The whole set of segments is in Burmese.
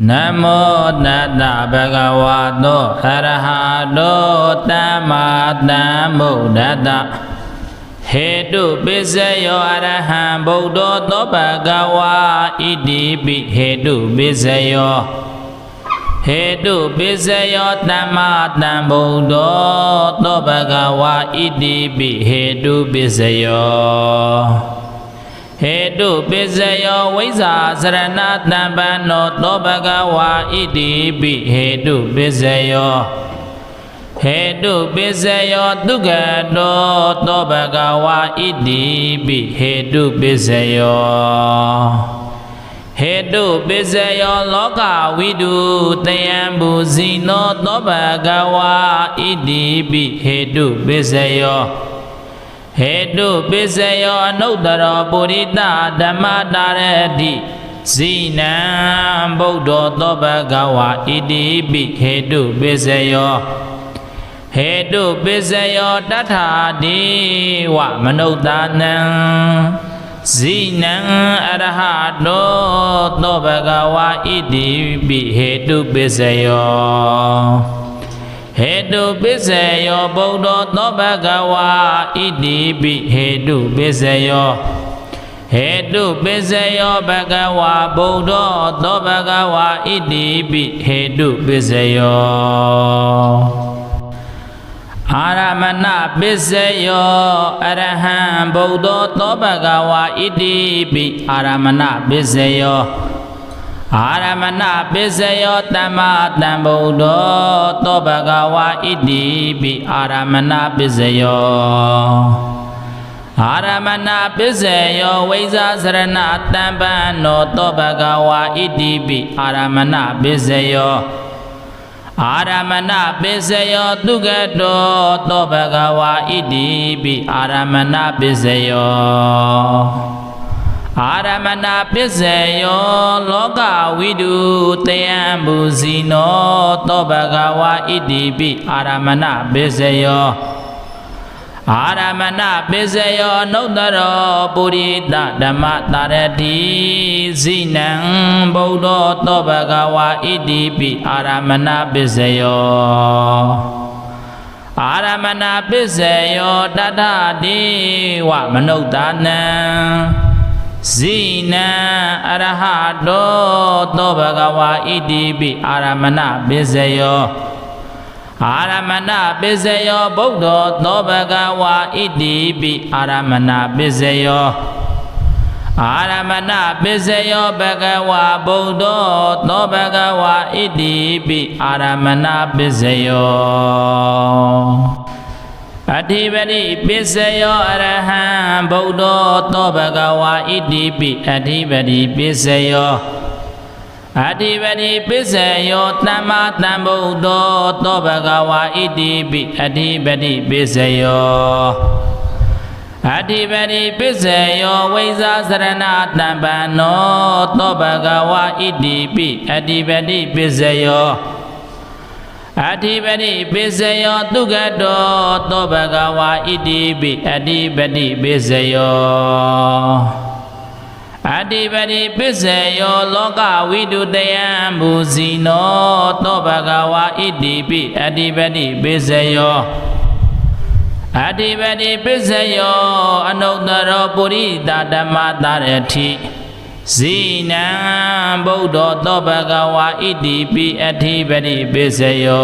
Namo Tassa Bhagavato Arahato Samma Sambuddhassa Hetu Pisayo Araham Buddho To Bhagava Itipi Hetu Pisayo Hetu Pisayo Samma Sambuddho To Bhagava Itipi Hetu Pisayo Hetu Pisayo Visa Sarana Tampano To Bhagava Itipi Hetu Pisayo Hetu Pisayo Dukkhato To Bhagava Itipi Hetu Pisayo Hetu Pisayo Loka Vidu Tayambusino To Bhagava Itipi Hetu Pisayo Hetu Pisayo Anuttara Purita Dhammatarati Sinam Buddho To Bhagava Itipi Hetu Pisayo Hetu Pisayo Tatha Dewa Manuttanam Sinam Arahato To Bhagava Itipi Hetu Pisayo Hetu Pisayo Buddho To Bhagava Itipi Hetu Pisayo Hetu Pisayo Bhagava Buddho To Bhagava Itipi Hetu Pisayo Aramana Pisayo Araham Buddho To Bhagava Itipi Aramana Pisayo Aramana Pisayo Samma Sambuddho To Bhagava Itipi Aramana Pisayo Aramana Pisayo Visa Sarana Tampano To Bhagava Itipi Aramana Pisayo Aramana Pisayo Dukkhato To Bhagava Itipi Aramana Pisayo Aramana Pisayo Loka Vidu Tayambusino To Bhagava Itipi Aramana Pisayo Aramana Pisayo Anuttara Purita Dhammatarati Sinam Buddho To Bhagava Itipi Aramana Pisayo Aramana Pisayo Tatha Dewa Manuttanam Sinam Arahato To Bhagava Itipi Aramana Pisayo Aramana Pisayo Buddho To Bhagava Itipi Aramana Pisayo Aramana Pisayo Bhagava Buddho To Bhagava Itipi Aramana Pisayo Adhipati Pisayo Araham Buddho To Bhagava Itipi Adhipati Pisayo Adhipati Pisayo Samma Sambuddho To Bhagava Itipi Adhipati Pisayo Adhipati Pisayo Visa Sarana Tampano To Bhagava Itipi Adhipati Pisayo Adhipati Pisayo Dukkhato To Bhagava Itipi Adhipati Pisayo Adhipati Pisayo Loka Vidu Tayambusino To Bhagava Itipi Adhipati Pisayo Adhipati Pisayo Anuttara Purita Dhammatarati Sinam Buddho To Bhagava Itipi Adhipati Pisayo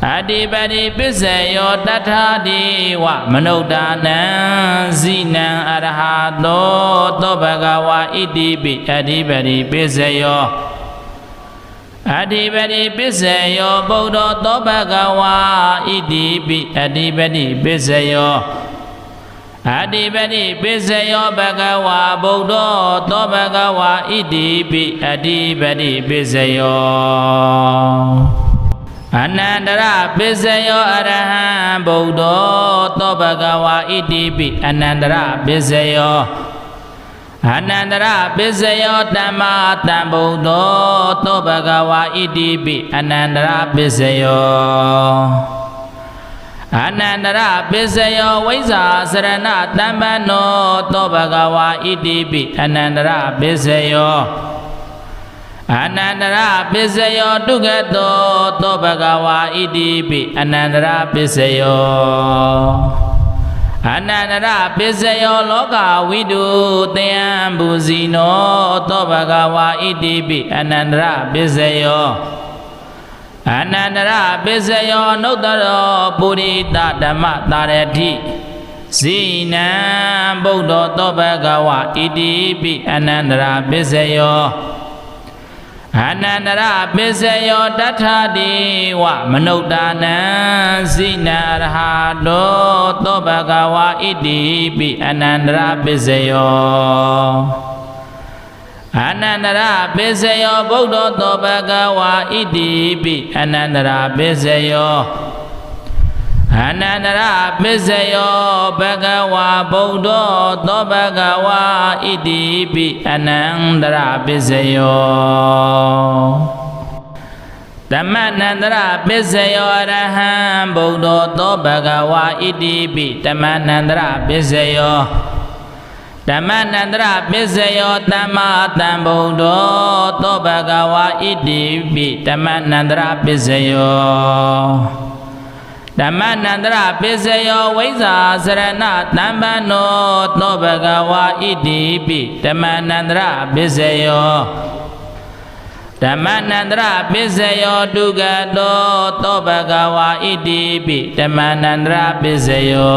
Adhipati Pisayo Tatha Dewa Manuttanam Sinam Arahato To Bhagava Itipi Adhipati Pisayo Adhipati Pisayo Buddho To Bhagava Itipi Adhipati Pisayo Adhipati Pisayo Bhagava Buddho To Bhagava Itipi Adhipati Pisayo Anandara Pisayo Araham Buddho To Bhagava Itipi Anandara Pisayo Anandara Pisayo Samma Sambuddho To Bhagava Itipi Anandara Pisayo Anandara Pisayo Visa Sarana Tampano To Bhagava Itipi Anandara Pisayo Anandara Pisayo Dugato Tobagawa Idibi Anandara Pisayo Anandara Pisayo Loka Vidu Teambuzino Tobagawa Idibi Anandara Pisayo Anandara Pisayo Nodaro Purita Dhamma Tarati Sina Buddha Tobagawa Idibi Anandara Pisayo Anandara Pisayo Dathadi Wa Manudana Zina Rahado Tobagawa Idibi Anandara Pisayo Anandara Pisayo Buddha Tobagawa Idibi Anandara Pisayo Anandara Pisayo Bhagawa Buddha Tobagawa Idibi Anandara Pisayo Dhammanandara Pisayo Araham Buddha Tobagawa Idibi Dhammanandara Pisayo Dhammanandara Pisayo Dhammatam Buddha Tobagawa Idibi Dhammanandara Pisayo Dhammanandara Pisayo Vaisa Sarana Dhammanno Tobagawa Idibi Dhammanandara Pisayo Dhammanandara Pisayo Dugato Tobagawa Idibi Dhammanandara Pisayo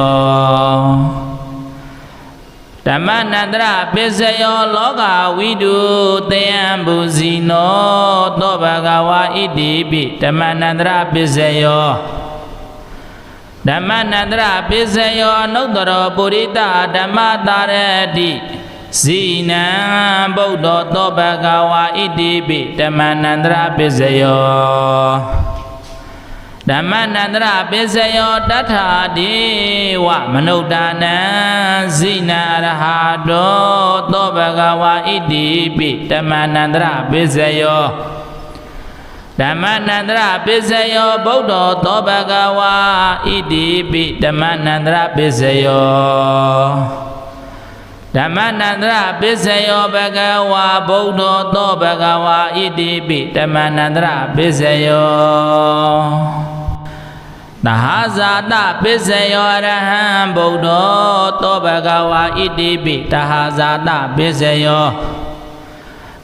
Dhammanandara Pisayo Loka Vidu Teambuzino Tobagawa Idibi Dhammanandara Pisayo Dhammanandara Pisayo Nodaro Purita Dhamma Tarati Sina Buddha Tobagawa Idibi Dhammanandara Pisayo Dhammanandara Pisayo Dathadi Wa Manudana Zina Rahado Tobagawa Idibi Dhammanandara Pisayo Dhammanandara Pisayo Buddha Tobagawa Idibi Dhammanandara Pisayo Dhammanandara Pisayo Bhagawa Buddha Tobagawa Idibi Dhammanandara Pisayo Tahazata Pisayo Araham Buddha Tobagawa Idibi Tahazata Pisayo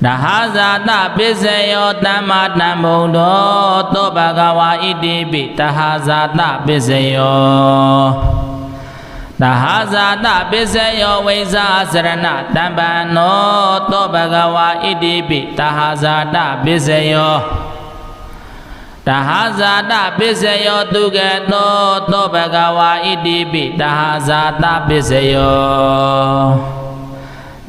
Tahazata Pisayo Dhammatam Buddha Tobagawa Idibi Tahazata Pisayo Tahazata Pisayo Vaisa Sarana Dhammanno Tobagawa Idibi Tahazata Pisayo Tahazata Pisayo Dugato Tobagawa Idibi Tahazata Pisayo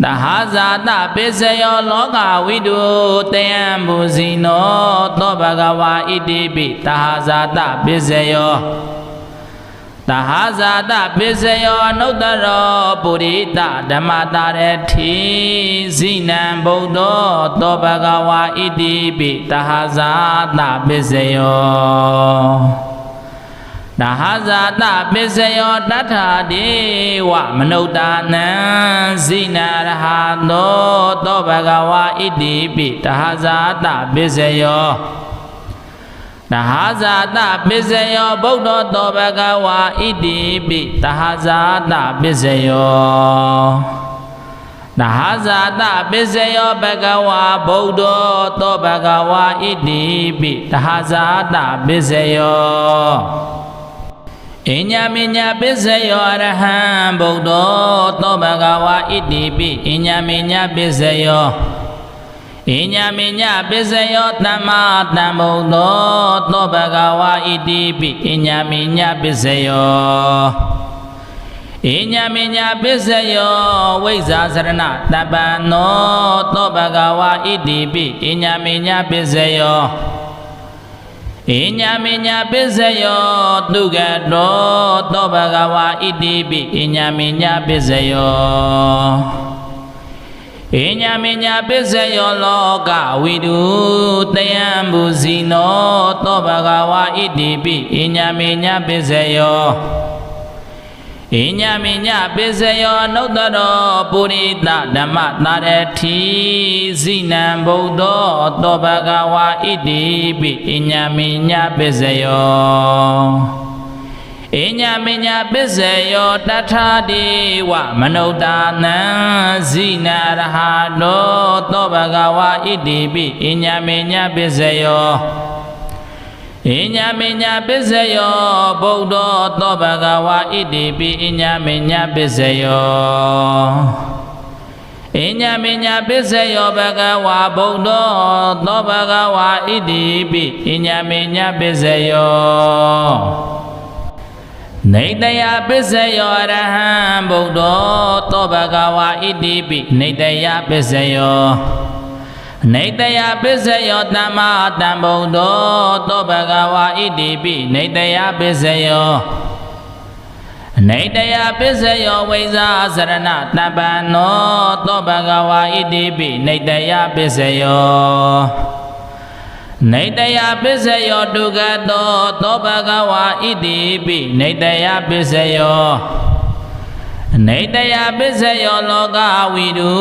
Tahazata Pisayo Loka Vidu Teambuzino Tobagawa Idibi Tahazata Pisayo Tahazata Pisayo Nodaro Purita Dhamma Tarati Zina Buddha Tobagawa Idibi Tahazata Pisayo Tahazata Pisayo Dathadi Wa Manudana Zina Rahado Tobagawa Idibi Tahazata Pisayo Tahazata Pisayo Buddha Tobagawa Idibi Tahazata Pisayo Tahazata Pisayo Bhagawa Buddha Tobagawa Idibi Tahazata Pisayo Inyaminya Pisayo Araham Buddha Tobagawa Idibi Inyaminya Pisayo Inyaminya Pisayo Dhammatam Buddha Tobagawa Idibi Inyaminya Pisayo Inyaminya Pisayo Vaisa Sarana Dhammanno Tobagawa Idibi Inyaminya Pisayo Inyaminya Pisayo Dugato Tobagawa Idibi Inyaminya Pisayo Inyaminya Pisayo Loka Vidu Teambuzino Tobagawa Idibi Inyaminya Pisayo ဣညာမိညာပစ္စယောနုတ္တရောပုရိသဓမ္မတာရတိဇိနံဗုဒ္ဓောသောဘဂဝါဣတိပိဣညာမိညာပစ္စယောဣညာမိညာပစ္စယောတထာတိဝမနုဿာနံဇိနရဟတောသောဘဂဝါဣတိပိဣညာမိညာပစ္စယောဣညာမိညာပစ္စယောဗုဒ္ဓောသောဘဂဝါဣတိပိဣညာမိညာပစ္စယောဣညာမိညာပစ္စယောဘဂဝါဗုဒ္ဓောသောဘဂဝါဣတိပိဣညာမိညာပစ္စယောနေတယပစ္စယောအရဟံဗုဒ္ဓောသောဘဂဝါဣတိပိနေတယပစ္စယောနေတယပစ္စယောသမ္မာတံဗုဒ္ဓောသောဘဂဝါဣတိပိနေတယပစ္စယောနေတယပစ္စယောဝိဇာစရဏတပ္ပန္နောသောဘဂဝါဣတိပိနေတယပစ္စယောနေတယပစ္စယောဒုက္ခတောသောဘဂဝါဣတိပိနေတယပစ္စယောနေတယပစ္စယောလောကဝိတု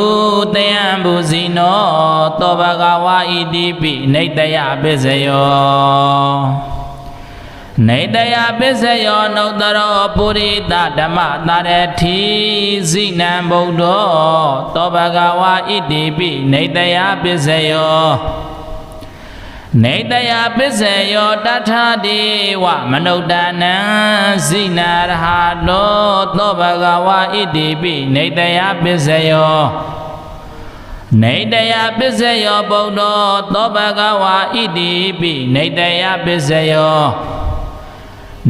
တယံဘူဇိနောသောဘဂဝါဣတိပိနေတယပစ္စယောနေတယပစ္စယောနုတ္တရောပုရိသဓမ္မတာရတိဇိနံဗုဒ္ဓောသောဘဂဝါဣတိပိနေတယပစ္စယောနေတယပစ္စယောတထာတိဝမနုဿာနံဇိနရဟတောသောဘဂဝါဣတိပိနေတယပစ္စယောနေတယပစ္စယောဗုဒ္ဓောသောဘဂဝါဣတိပိနေတယပစ္စယော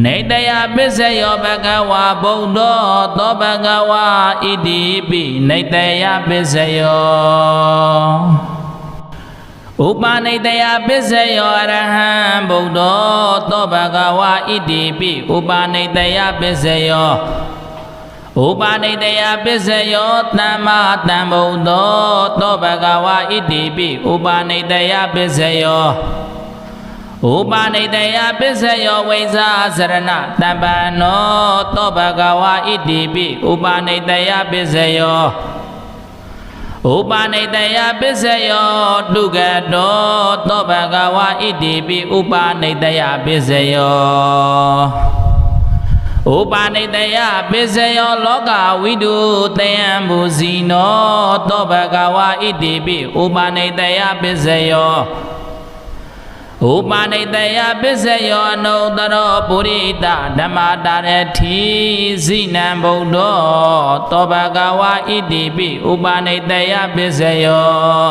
နေတယပစ္စယောဘဂဝါဗုဒ္ဓောသောဘဂဝါဣတိပိနေတယပစ္စယောဥပနိတယပစ္စယောအရဟံဗုဒ္ဓောသောဘဂဝါဣတိပိဥပနိတယပစ္စယောဥပနိတယပစ္စယောသမ္မာတံဗုဒ္ဓောသောဘဂဝါဣတိပိဥပနိတယပစ္စယောဥပနိတယပစ္စယောဝိဇာစရဏတပ္ပန္နောသောဘဂဝါဣတိပိဥပနိတယပစ္စယောဥပနိတယပစ္စယောဒုက္ခတောသောဘဂဝါဣတိပိဥပနိတယပစ္စယောဥပနိတယပစ္စယောလောကဝိတုတယံဘူဇိနောသောဘဂဝါဣတိပိဥပနိတယပစ္စယောဥပနိတယပစ္စယောအနုတ္တရောပုရိသဓမ္မတာရတိဇိနံဗုဒ္ဓောသောဘဂဝါဣတိပိဥပနိတယပစ္စယော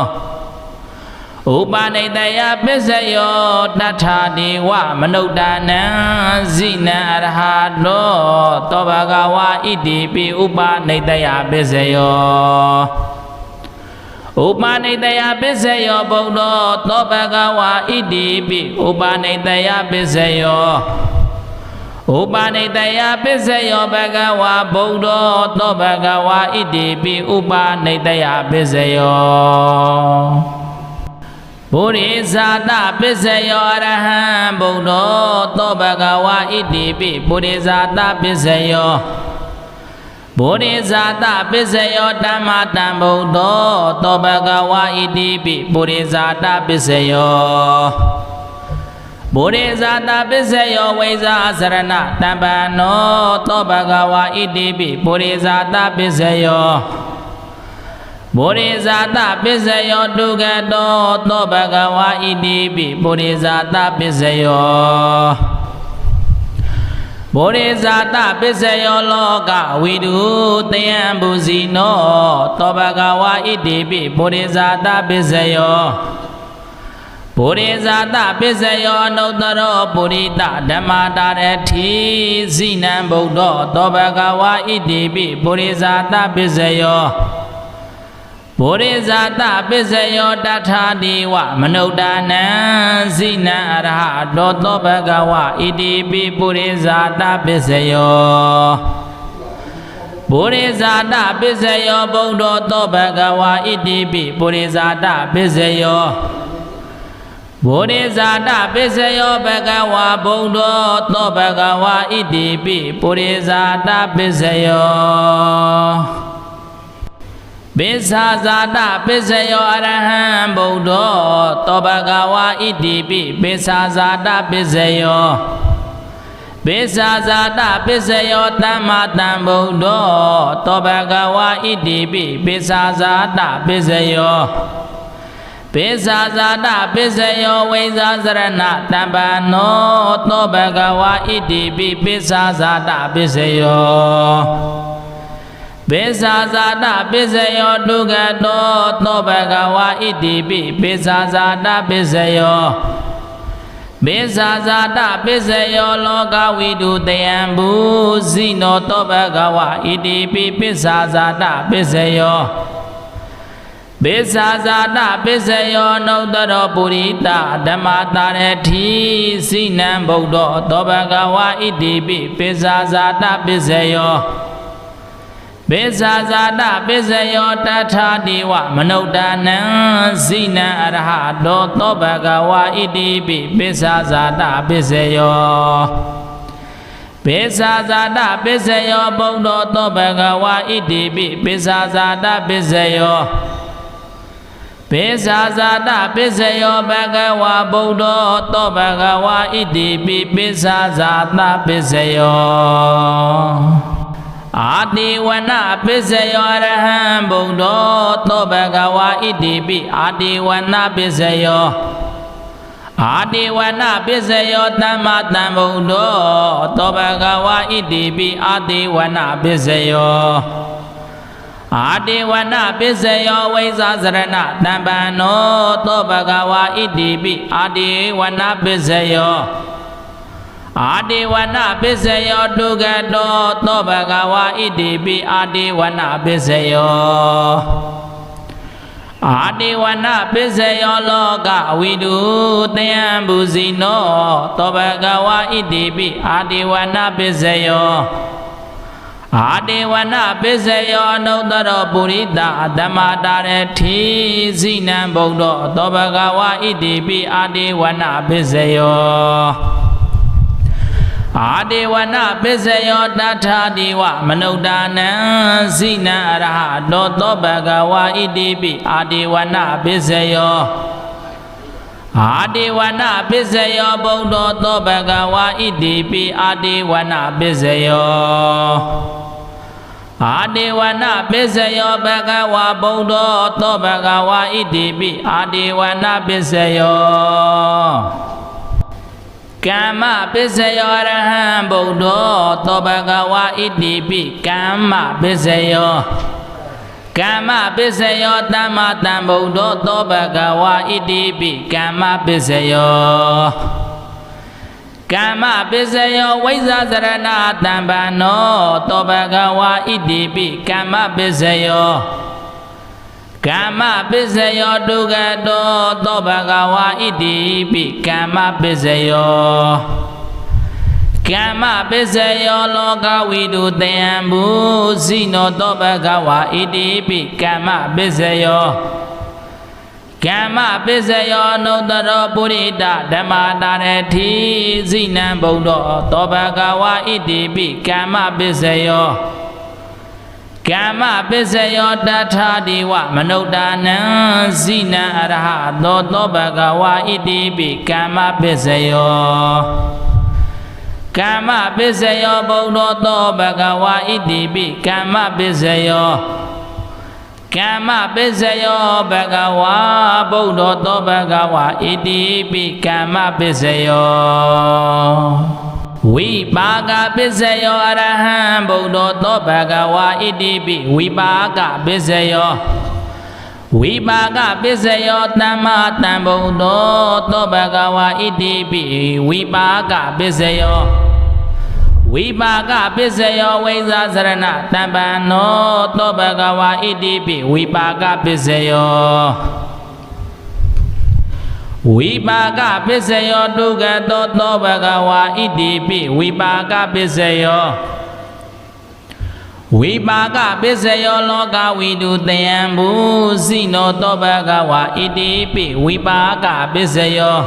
ဥပနိတယပစ္စယောတထာတိဝမနုဿာနံဇိနံအရဟတောသောဘဂဝါဣတိပိဥပနိတယပစ္စယောဥပနိတယပစ္စယောဗုဒ္ဓောသောဘဂဝါဣတိပိဥပနိတယပစ္စယောဥပနိတယပစ္စယောဘဂဝါဗုဒ္ဓောသောဘဂဝါဣတိပိဥပနိတယပစ္စယောပုရိသတပစ္စယောအရဟံဗုဒ္ဓောသောဘဂဝါဣတိပိပုရိသတပစ္စယောပုရိသတပစ္စယောဓမ္မတံဗုဒ္ဓောသောဘဂဝါဣတိပိပုရိသတပစ္စယောပုရိသတပစ္စယောဝိဇာစရဏတပ္ပန္နောသောဘဂဝါဣတိပိပုရိသတပစ္စယောပုရိသတပစ္စယောဒုက္ခတောသောဘဂဝါဣတိပိပုရိသတပစ္စယောပုရိသတပစ္စယောလောကဝိတုတယံဘူဇိနောသောဘဂဝါဣတိပိပုရိသတပစ္စယောပုရိသတပစ္စယောအနုတ္တရောပုရိသဓမ္မတာရတိဇိနံဗုဒ္ဓောသောဘဂဝါဣတိပိပုရိသတပစ္စယောပုရိသတပစ္စယောတထာတိဝမနုဿာနံဇိနံအရဟတောသောဘဂဝါဣတိပိပုရိသတပစ္စယောပုရိသတပစ္စယောဗုဒ္ဓောသောဘဂဝါဣတိပိပုရိသတပစ္စယော ဗုဒ္ဓဇာတပစ္စယောဘဂဝါဗုဒ္ဓောသောဘဂဝါဣတိပိပုရိဇာတပစ္စယောပိစ္ဆာဇာတပစ္စယောအရဟံဗုဒ္ဓောသောဘဂဝါဣတိပိပိစ္ဆာဇာတပစ္စယောပိစ္ဆာဇာတပစ္စယောသမ္မာသမ္ဗုဒ္ဓောသောဘဂဝါဣတိပိပိစ္ဆာဇာတပစ္စယောပိစ္ဆာဇာတပစ္စယောဝိဇာစရဏတမ္ပနောသောဘဂဝါဣတိပိပိစ္ဆာဇာတပစ္စယောပိစ္ဆာဇာတပစ္စယောဒုက္ခတောသောဘဂဝါဣတိပိပိစ္ဆာဇာတပစ္စယောပိစ္ဆာဇာတပစ္စယောလောကဝိတုတယံဘူဇိနောသောဘဂဝါဣတိပိပိစ္ဆာဇာတပစ္စယောပိစ္ဆာဇာတပစ္စယောနုတ္တရောပုရိသဓမ္မတာရတိစိနံဗုဒ္ဓောသောဘဂဝါဣတိပိပိစ္ဆာဇာတပစ္စယောပိစ္ဆာဇာတပစ္စယောတထာတိဝမနုဿာနံဇိနံအရဟတောသောဘဂဝါဣတိပိပိစ္ဆာဇာတပစ္စယောပိစ္ဆာဇာတပစ္စယောဗုဒ္ဓောသောဘဂဝါဣတိပိပိစ္ဆာဇာတပစ္စယောပိစ္ဆာဇာတပစ္စယောဘဂဝါဗုဒ္ဓောသောဘဂဝါဣတိပိပိစ္ဆာဇာတပစ္စယောအာတိဝနပစ္စယောအရဟံဗုဒ္ဓောသောဘဂဝါဣတိပိအာတိဝနပစ္စယောအာတိဝနပစ္စယောသမ္မာသမ္ဗုဒ္ဓောသောဘဂဝါဣတိပိအာတိဝနပစ္စယောအာတိဝနပစ္စယောဝိဇာစရဏတမ္ပနောသောဘဂဝါဣတိပိအာတိဝနပစ္စယောအာတိဝနပစ္စယောဒုက္ခတောသောဘဂဝါဣတိပိအာတိဝနပစ္စယောအာတိဝနပစ္စယောလောကဝိတုတယံဘူဇိနောသောဘဂဝါဣတိပိအာတိဝနပစ္စယောအာတိဝနပစ္စယောအနုတ္တရောပုရိသဓမ္မတာရတိဇိနံဗုဒ္ဓောသောဘဂဝါဣတိပိအာတိဝနပစ္စယောအာတိဝနပစ္စယောတထာတိဝမနုဿာနံဇိနံအရဟတောသောဘဂဝါဣတိပိအာတိဝနပစ္စယောအာတိဝနပစ္စယောဗုဒ္ဓောသောဘဂဝါဣတိပိအာတိဝနပစ္စယောအာတိဝနပစ္စယောဘဂဝါဗုဒ္ဓောသောဘဂဝါဣတိပိအာတိဝနပစ္စယောကမ္မပစ္စယောအရဟံဗုဒ္ဓောသောဘဂဝါဣတိပိကမ္မပစ္စယောကမ္မပစ္စယောသမ္မာသမ္ဗုဒ္ဓောသောဘဂဝါဣတိပိကမ္မပစ္စယောကမ္မပစ္စယောဝိဇ္ဇာစရဏတမ္ပနောသောဘဂဝါဣတိပိကမ္မပစ္စယောကမ္မပစ္စယောဒုက္ခတောသောဘဂဝါဣတိပိကမ္မပစ္စယောကမ္မပစ္စယောလောကဝိတုတယံဘူဇိနောသောဘဂဝါဣတိပိကမ္မပစ္စယောကမ္မပစ္စယောနုတ္တရောပုရိသဓမ္မတာရတိဇိနံဗုဒ္ဓောသောဘဂဝါဣတိပိကမ္မပစ္စယောကမ္မပစ္စယောတထာတိဝမနုဿာနံဇိနံအရဟတောသောဘဂဝါဣတိပိကမ္မပစ္စယောကမ္မပစ္စယောဗုဒ္ဓောသောဘဂဝါဣတိပိကမ္မပစ္စယောကမ္မပစ္စယောဘဂဝါဗုဒ္ဓောသောဘဂဝါဣတိပိကမ္မပစ္စယောဝိပါကပစ္စယောအရဟံဗုဒ္ဓောသောဘဂဝါဣတိပိဝိပါကပစ္စယောဝိပါကပစ္စယောသမ္မာသမ္ဗုဒ္ဓောသောဘဂဝါဣတိပိဝိပါကပစ္စယောဝိပါကပစ္စယောဝိဇ္ဇာစရဏတမ္ပနောသောဘဂဝါဣတိပိဝိပါကပစ္စယောဝိပါကပစ္စယောဒုက္ခတောသောဘဂဝါဣတိပိဝိပါကပစ္စယောဝ ဝိပါကပစ္စယောလောကဝိတုတယံဘူဇိနောတောဘဂဝါဣတိပိဝိပါကပစ္စယော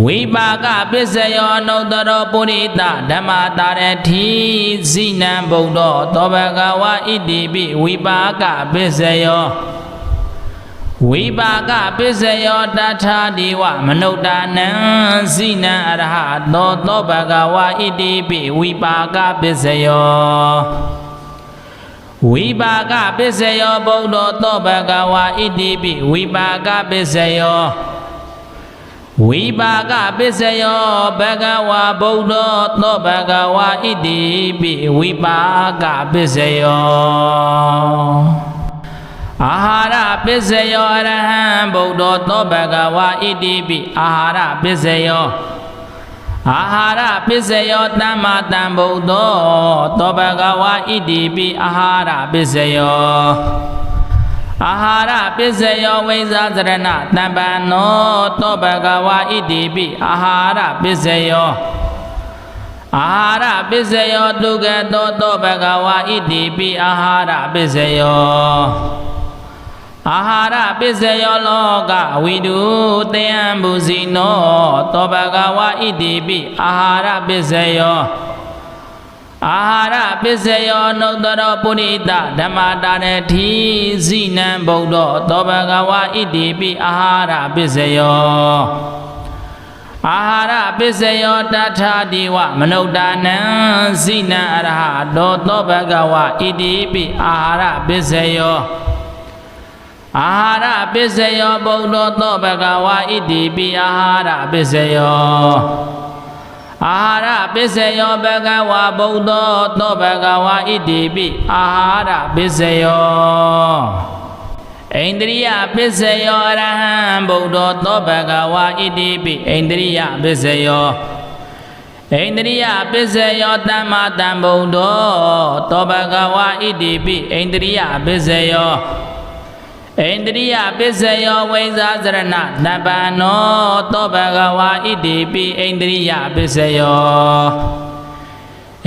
ဝိပါကပစ္စယောအနုတ္တရောပုရိသဓမ္မတာရတိဇိနံဗုဒ္ဓတောဘဂဝါဣတိပိဝိပါကပစ္စယောဝိပါကပစ္စယောတထာဒီဝမနုဿာနံဇိနံအရဟတောသောဘဂဝါဣတိပိဝိပါကပစ္စယောဝိပါကပစ္စယောဗုဒ္ဓသောဘဂဝါဣတိပိဝိပါကပစ္စယောဝိပါကပစ္စယောဘဂဝါဗုဒ္ဓသောဘဂဝါဣတိပိဝိပါကပစ္စယောအာဟာရပစ္စယောအရဟံဗုဒ္ဓသောဘဂဝါဣတိပိအာဟာရပစ္စယောအာဟာရပစ္စယောသမ္မာသမ္ဗုဒ္ဓသောဘဂဝါဣတိပိအာဟာရပစ္စယောအာဟာရပစ္စယောဝိဇာသရဏတမ္ပန္နောသောဘဂဝါဣတိပိအာဟာရပစ္စယောအာဟာရပစ္စယောဒုက္ခသောသောဘဂဝါဣတိပိအာဟာရပစ္စယောအာဟာရပစ္စယောလောကဝိတုတယံဘူဇိနောသောဘဂဝါဣတိပိအာဟာရပစ္စယောအာဟာရပစ္စယောနုတ္တရောပုရိသဓမ္မတာရတိဇိနံဗုဒ္ဓသောဘဂဝါဣတိပိအာဟာရပစ္စယောအာဟာရပစ္စယောတထာဒီဝမနုဿာနံဇိနံအရဟတောသောဘဂဝါဣတိပိအာဟာရပစ္စယောအာဟာရပစ္စယောဗုဒ္ဓသောဘဂဝါဣတိပိအာဟာရပစ္စယောအာဟာရပစ္စယောဘဂဝါဗုဒ္ဓသောဘဂဝါဣတိပိအာဟာရပစ္စယောဣန္ဒြိယပစ္စယောအရဟံဗုဒ္ဓသောဘဂဝါဣတိပိဣန္ဒြိယပစ္စယောဣန္ဒြိယပစ္စယောသမ္မာသမ္ဗုဒ္ဓသောဘဂဝါဣတိပိဣန္ဒြိယပစ္စယောဣန္ဒြိယပစ္စယောဝိဇာသရဏတပ္ပန္နောသောဘဂဝါဣတိပိဣန္ဒြိယပစ္စယော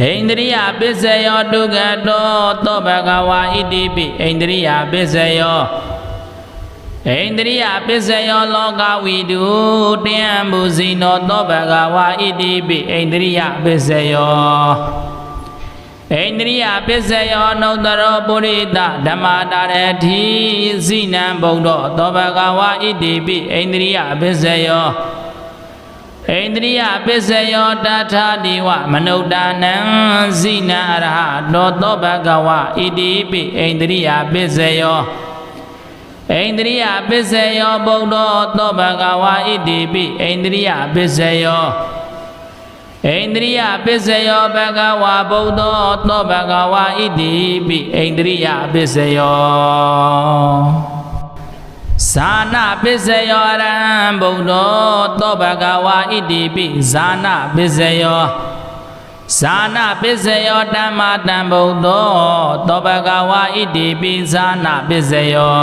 ဣန္ဒြိယပစ္စယောဒုက္ခတောသောဘဂဝါဣတိပိဣန္ဒြိယပစ္စယောဣန္ဒြိယပစ္စယောလောကဝိတုတယံဘူဇိနောသောဘဂဝါဣတိပိဣန္ဒြိယပစ္စယောဣန္ဒြိယပစ္စယောနုတ္တရောပုရိသဓမ္မတာရတိဇိနံဗုဒ္ဓသောဘဂဝါဣတိပိဣန္ဒြိယပစ္စယောဣန္ဒြိယပစ္စယောတထာဒီဝမနုဿာနံဇိနံအရဟတောသောဘဂဝါဣတိပိဣန္ဒြိယပစ္စယောဣန္ဒြိယပစ္စယောဗုဒ္ဓသောဘဂဝါဣတိပိဣန္ဒြိယပစ္စယောဣန္ဒြိယပစ္စယောဘဂဝါဗုဒ္ဓသောဘဂဝါဣတိပိဣန္ဒြိယပစ္စယောဇာနာပစ္စယောအရဟံဗုဒ္ဓသောဘဂဝါဣတိပိဇာနာပစ္စယောဇာနာပစ္စယောဓမ္မာတံဗုဒ္ဓသောဘဂဝါဣတိပိဇာနာပစ္စယော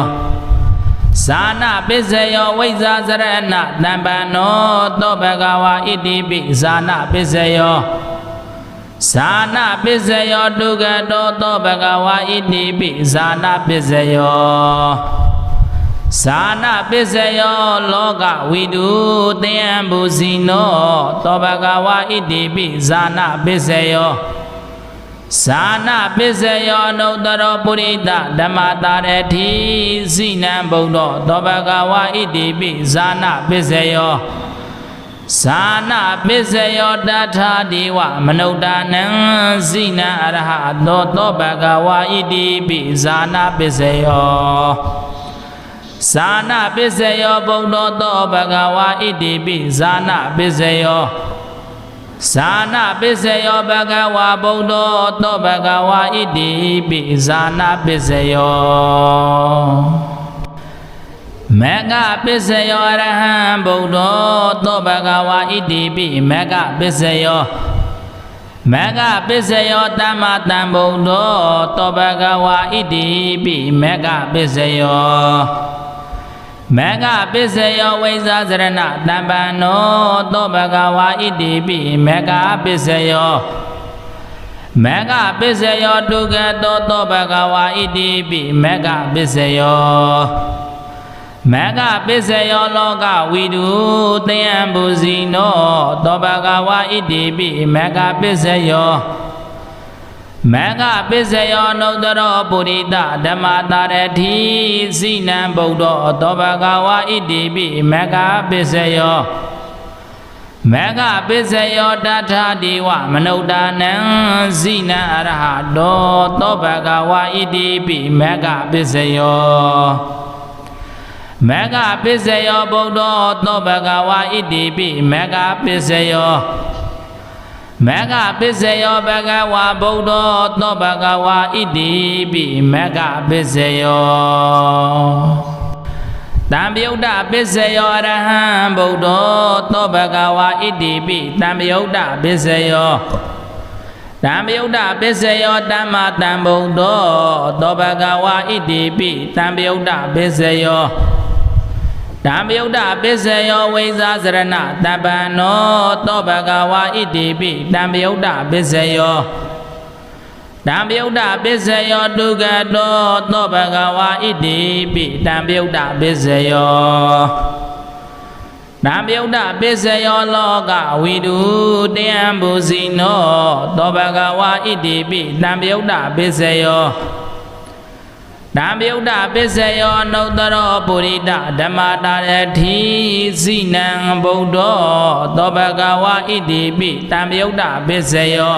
ဇာနာပစ္စယောဝိဇာသရဏတမ္ပန္နောသောဘဂဝါဣတိပိဇာနာပစ္စယောဇာနာပစ္စယောဒုက္ခတောသောဘဂဝါဣတိပိဇာနာပစ္စယောဇာနာပစ္စယောလောကဝိတုတယံဘူဇိနောသောဘဂဝါဣတိပိဇာနာပစ္စယောဇာနာပစ္စယောနုတ္တရောပုရိသဓမ္မတာရတိဇိနံဗုဒ္ဓသောဘဂဝါဣတိပိဇာနာပစ္စယောဇာနာပစ္စယောတထာဒီဝမနုဿာနံဇိနံအရဟတောသောဘဂဝါဣတိပိဇာနာပစ္စယောဇာနာပစ္စယောဗုဒ္ဓသောဘဂဝါဣတိပိဇာနာပစ္စယောဇာနာပစ္စယောဘဂဝါဗုဒ္ဓသောဘဂဝါဣတိပိဇာနာပစ္စယောမေဃပစ္စယောအရဟံဗုဒ္ဓသောဘဂဝါဣတိပိမေဃပစ္စယောမေဃပစ္စယောသမ္မာသမ္ဗုဒ္ဓသောဘဂဝါဣတိပိမေဃပစ္စယောမေဃပစ္စယောဝိဇာသရဏတမ္ပန္နောသောဘဂဝါဣတိပိမေဃပစ္စယောမ မေဃပိစယောဒုက္ခတောသောဘဂဝါဣတိပိမေဃပိစယောမေဃပိစယောလောကဝိတုတယံဘူဇိနောသောဘဂဝါဣတိပိမေဃပိစယောမေဃပိစယောနုတ္တရောပုရိသဓမ္မတာရတိဇိနံဗုဒ္ဓောသောဘဂဝါဣတိပိမေဃပိစယောမေဃပိစယောတထာဒီဝမနုဿာနံဇိနံအရဟတောသောဘဂဝါဣတိပိမေဃပိစယောမေဃပိစယောဗုဒ္ဓောသောဘဂဝါဣတိပိမေဃပိစယောမေဃပိစယောဘဂဝါဗုဒ္ဓောသောဘဂဝါဣတိပိမေဃပိစယောတံပယုတ်တပိစယောအရဟံဗုဒ္ဓောသောဘဂဝါဣတိပိတံပယုတ်တပိစယောတံပယုတ်တပိစယောတမ္မာတံဗုဒ္ဓောသောဘဂဝါဣတိပိတံပယုတ်တပိစယောတံပယုတ်တပိစယောဝိဇာစရဏတပ္ပံနောသောဘဂဝါဣတိပိတံပယုတ်တပိစယောတံပယုတ်တပိစယောဒုက္ခတောသောဘဂဝါဣတိပိတံပယုတ်တပိစယောတံပယုတ်တပိစယောလောကဝိတုတယံဘူဇိနောသောဘဂဝါဣတိပိတံပယုတ်တပိစယောတံပယုတ်တပိစယောနုတ္တရောပုရိသဓမ္မတာရတိဇိနံဗုဒ္ဓောသောဘဂဝါဣတိပိတံပယုတ်တပိစယော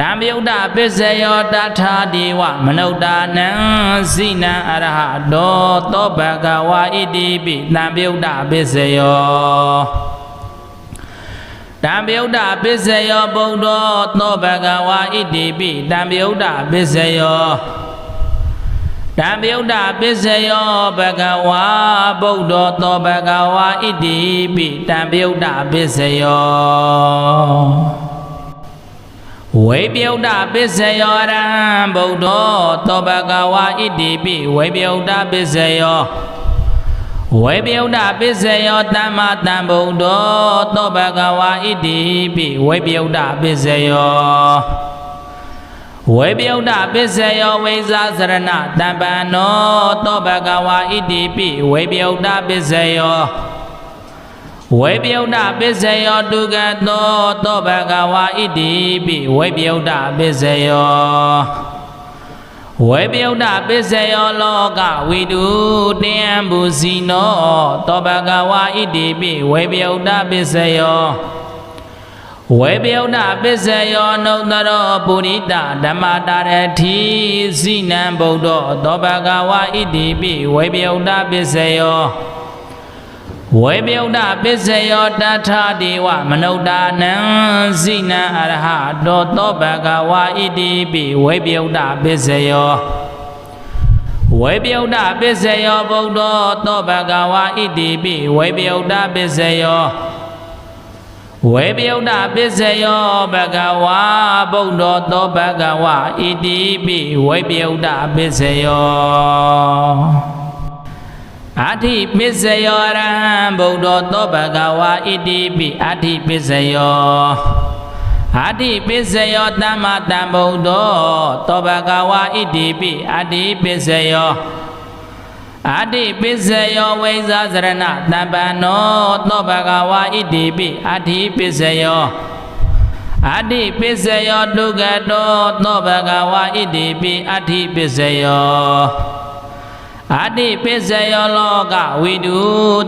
တံပယုတ်တပိစယောတထာဒီဝမနုဿာနံဇိနံအရဟတောသောဘဂဝါဣတိပိတံပယုတ်တပိစယောတံပယုတ်တပိစယောဗုဒ္ဓောသောဘဂဝါဣတိပိတံပယုတ်တပိစယောတံပယုတ်တပိစယောဘဂဝါဗုဒ္ဓောသောဘဂဝါဣတိပိတံပယုတ်တပိစယောဝိပယုတ်တပိစယောအရဟံဗုဒ္ဓောသောဘဂဝါဣတိပိဝိပယုတ်တပိစယောဝိပယုတ်တပိစယောတမ္မာတံဗုဒ္ဓောသောဘဂဝါဣတိပိဝိပယုတ်တပိစယောဝိပယုတ်တပိစယောဝိဇာစရဏတပ္ပံနောသောဘဂဝါဣတိပိဝိပယုတ်တပိစယောဝိပယုတ်တပိစယောဒုက္ခတောသောဘဂဝါဣတိပိဝိပယုတ်တပိစယောဝိပယုတ်တပိစယောလောကဝိတုတယံဘူဇိနောသောဘဂဝါဣတိပိဝိပယုတ်တပိစယောဝိပယုတ်တပိစယောနုတ္တရောပုရိသဓမ္မတာရတိဇိနံဗုဒ္ဓောသောဘဂဝါဣတိပိဝိပယုတ်တပိစယောဝိပယုတ်တပိစယောတထာဒီဝမနုဿာနံဇိနံအရဟတောသောဘဂဝါဣတိပိဝိပယုတ်တပိစယောဝိပယုတ်တပိစယောဗုဒ္ဓောသောဘဂဝါဣတိပိဝိပယုတ်တပိစယောဝိပယုတ်တပိစယောဘဂဝါဗုဒ္ဓောသောဘဂဝါဣတိပိဝိပယုတ်တပိစယောအဋ္ဌိပိစယောအရဟံဗုဒ္ဓောသောဘဂဝါဣတိပိအဋ္ဌိပိစယောအဋ္ဌိပိစယောတမ္မာတံဗုဒ္ဓောသောဘဂဝါဣတိပိအဋ္ဌိပိစယောအဋ္ဌိပိစယောဝိဇာစရဏတပ္ပံနောသောဘဂဝါဣတိပိအဋ္ဌိပိစယောအဋ္ဌိပိစယောဒုက္ခတောသောဘဂဝါဣတိပိအဋ္ဌိပိစယောအဋ္ဌိပိစယောလောကဝိတု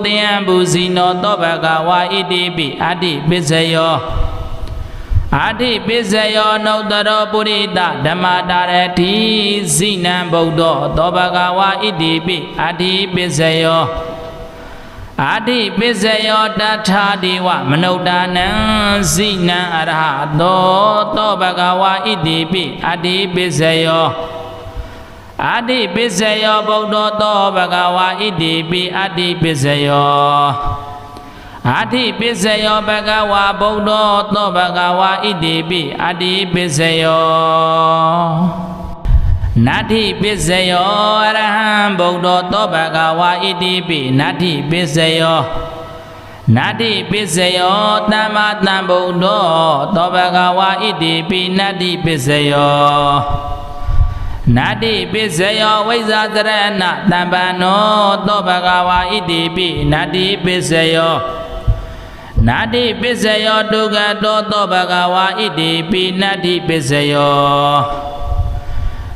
တယံဘူဇိနောသောဘဂဝါဣတိပိအဋ္ဌိပိစယောအဋ္ဌိပိစယောနုတ္တရောပုရိသဓမ္မတာရတိဇိနံဗုဒ္ဓောသောဘဂဝါဣတိပိအဋ္ဌိပိစယောအဋ္ဌိပိစယောတထာဒီဝမနုဿာနံဇိနံအရဟတောသောဘဂဝါဣတိပိအဋ္ဌိပိစယောအဋ္ဌိပိစယောဗုဒ္ဓောသောဘဂဝါဣတိပိအဋ္ဌိပိစယောအဋ္ဌိပိစယောဘဂဝါဗုဒ္ဓောသောဘဂဝါဣတိပိအဋ္ဌိပိစယောနတ္ထိပိစယောအရဟံဗုဒ္ဓောသောဘဂဝါဣတိပိနတ္ထိပိစယော Nadi Pisayo Dhamma Dhambuddho Tobagawa Idipi Nadi Pisayo Nadi Pisayo Vaisasarana Dhambano Tobagawa Idipi Nadi Pisayo Nadi Pisayo Dugato Tobagawa Idipi Nadi Pisayo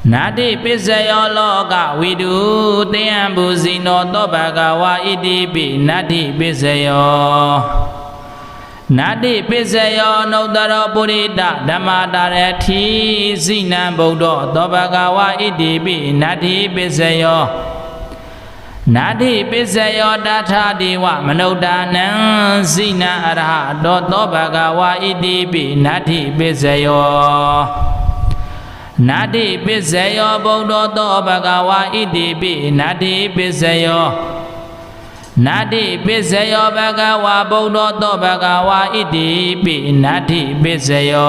Nadi Pisayo Loka Vidu Tiyambusino Tobagawa Idipi Nadi Pisayo Nadi Pisayo Nodaro Purita Dhammadarati Sinan Buddho Tobagawa Idipi Nadi Pisayo Nadi Pisayo Datha Dewa Manodanan Sinan Arahato Tobagawa Idipi Nadi Pisayo Nadi Pisayo Buddho Tobagawa Idipi Nadi Pisayo Nadi Pisayo Bhagawa Buddho Tobagawa Idipi Nadi Pisayo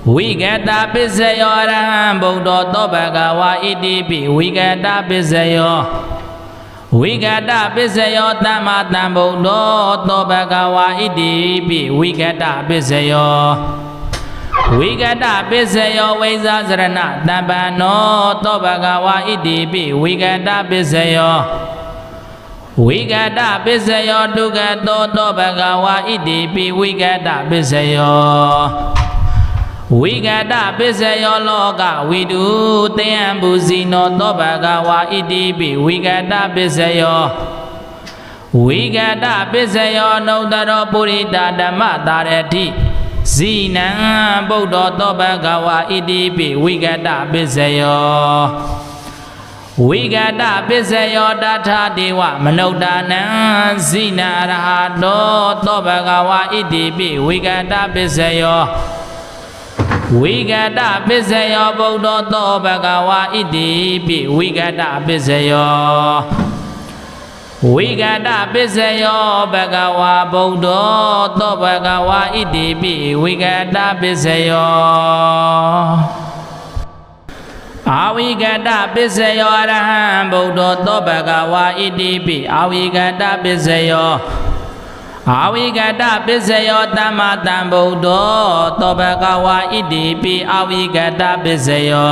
Vigata Pisayo Araham Buddho Tobagawa Idipi Vigata Pisayo Vigata Pisayo Dhamma Dhambuddho Tobagawa Idipi Vigata Pisayo Vigata Pisayo Vaisasarana Dhambano Tobagawa Idipi Vigata Pisayo Vigata Pisayo Dugato Tobagawa Idipi Vigata Pisayo Vigata Pisayo Loka Vidu Tiyambusino Tobagawa Idipi Vigata Pisayo Vigata Pisayo Nodaro Purita Dhammadarati Sinan Buddho Tobagawa Idipi Vigata Pisayo Vigata Pisayo Datha Dewa Manodanan Sinan Arahato Tobagawa Idipi Vigata Pisayo Vigata Pisayo Buddho Tobagawa Idipi Vigata Pisayo Vigata Pisayo Bhagawa Buddho Tobagawa Idipi Vigata Pisayo Avigata Pisayo Araham Buddho Tobagawa Idipi Avigata Pisayo Avigata Pisayo Dhamma Dhambuddho Tobagawa Idipi Avigata Pisayo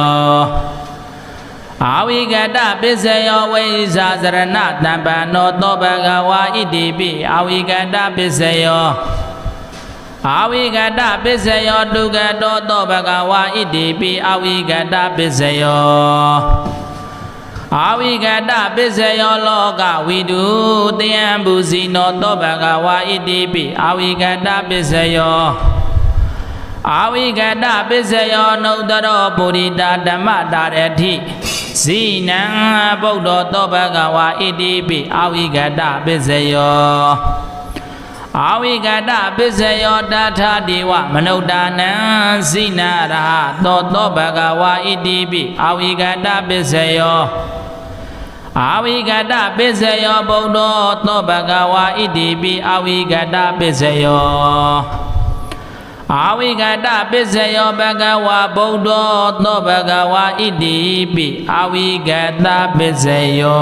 Avigata Pisayo Vaisasarana Dhambano Tobagawa Idipi Avigata Pisayo Avigata Pisayo Dugato Tobagawa Idipi Avigata Pisayo Avigata Pisayo Loka Vidu Tiyambusino Tobagawa Idipi Avigata Pisayo Avigata Pisayo Nodaro Purita Dhammadarati Sinan Buddho Tobagawa Idipi Avigata Pisayo Avigata Pisayo Datha Dewa Manodanan Sinan Arahato Tobagawa Idipi Avigata Pisayo Avigata Pisayo Buddho Tobagawa Idipi Avigata Pisayo Avigata Pisayo Bhagawa Buddho Tobagawa Idipi Avigata Pisayo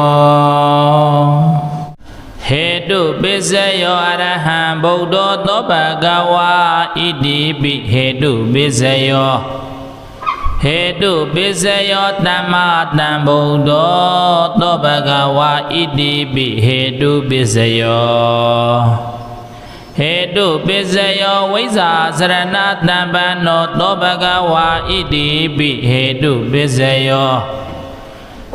Hetu Pisayo Araham Buddho Tobagawa Idipi Hetu Pisayo Hetu Pisayo Dhamma Dhambuddho Tobagawa Idipi Hetu Pisayo Hetu Pisayo Vaisasarana Dhambano Tobagawa Idipi Hetu Pisayo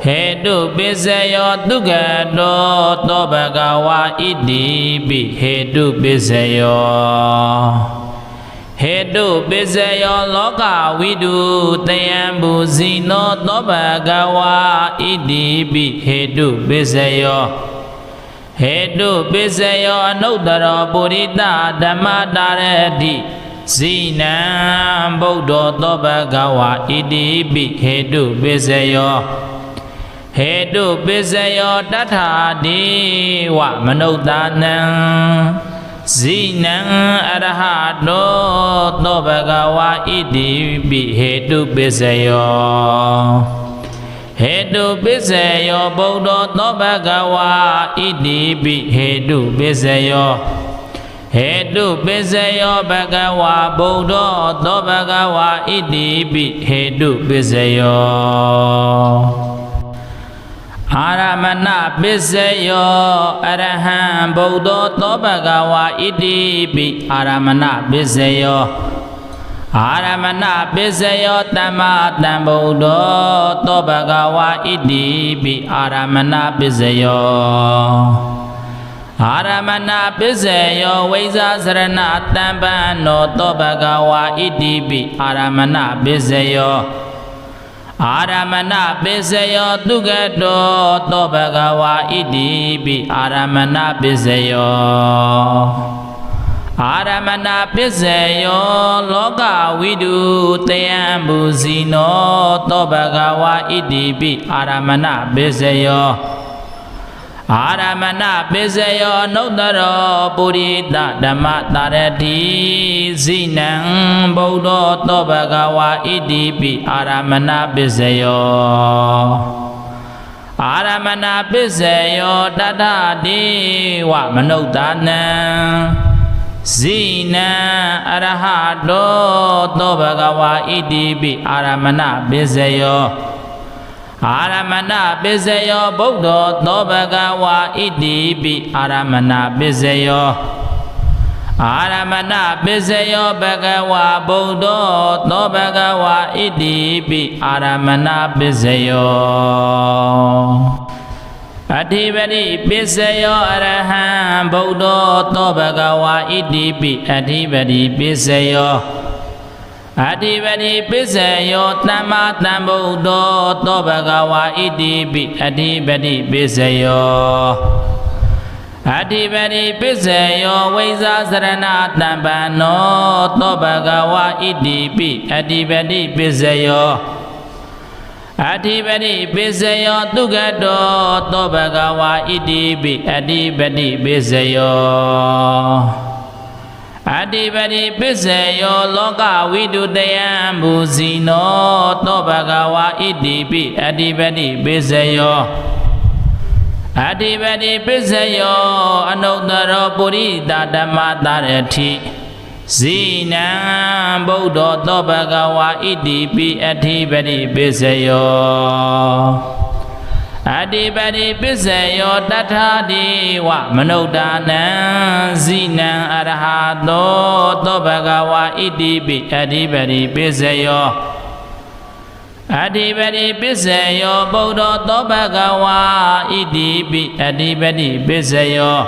Hetu Pisayo Dugato Tobagawa Idipi Hetu Pisayo Hetu Pisayo Loka Vidu Tiyambusino Tobagawa Idipi Hetu Pisayo Hetu Pisayo Nodaro Purita Dhammadarati Sinan Buddho Tobagawa Idipi Hetu Pisayo Hetu Pisayo Datha Dewa Manodanan Sinan Arahato Tobagawa Idipi Hetu Pisayo ဟေတုပိစေယောဗုဒ္ဓသောဘဂဝါဣတိပိဟေတုပိစေယောဟေတုပိစေယောဘဂဝါဗုဒ္ဓသောဘဂဝါဣတိပိဟေတုပိစေယောအာရမဏပိစေယောအရဟံဗုဒ္ဓသောဘဂဝါဣတိပိအာရမဏပိစေယောအာရမဏပိစေယောတမ္မာတံဗုဒ္ဓသောဘဂဝါဣတိပိအာရမဏပိစေယောအာရမဏပိစေယောဝိဇာစရဏတံပန္နောသောဘဂဝါဣတိပိအာရမဏပိစေယောအာရမဏပိစေယောသူကတောသောဘဂဝါဣတိပိအာရမဏပိစေယောအာရမဏပိစေယောလောကဝိတုတယံဘူဇိနောသောဘဂဝါဣတိပိအာရမဏပိစေယောအာရမဏပိစေယောနုတ္တရောပုရိသဓမ္မတာရတိဇိနံဗုဒ္ဓသောဘဂဝါဣတိပိအာရမဏပိစေယောအာရမဏပိစေယောတတ္ထတိဝမနုဿာနံဇိနံအရဟတောသောဘဂဝါဣတိပိအာရမဏပိစေယောအာရမဏပိစေယောဗုဒ္ဓသောဘဂဝါဣတိပိအာရမဏပိစေယောအာရမဏပိစေယောဘဂဝါဗုဒ္ဓသောဘဂဝါဣတိပိအာရမဏပိစေယောအဓိပတိပိစေယောအရဟံဗုဒ္ဓသောဘဂဝါဣတိပိအဓိပတိပိစေယောအဓိပတိပိစေယောတမ္မာတံဗုဒ္ဓသောဘဂဝါဣတိပိအဓိပတိပိစေယောအဓိပတိပိစေယောဝိဇာစရဏတံပန္နောသောဘဂဝါဣတိပိအဓိပတိပိစေယောအဓိပတိပိစေယောသူကတောသောဘဂဝါဣတိပိအဓိပတိပိစေယောအဓိပတိပိစေယောလောကဝိတုတယံဘူဇိနောသောဘဂဝါဣတိပိအဓိပတိပိစေယောအဓိပတိပိစေယောအနုတ္တရောပုရိသဓမ္မတာရတိဇိနံဗုဒ္ဓသောဘဂဝါဣတိပိအဓိပတိပိစေယောအဓိပတိပိစေယောတတ္ထာတိဝမနုဿာနံဇိနံအရဟတောသောဘဂဝါဣတိပိအဓိပတိပိစေယောအဓိပတိပိစေယောဗုဒ္ဓသောဘဂဝါဣတိပိအဓိပတိပိစေယော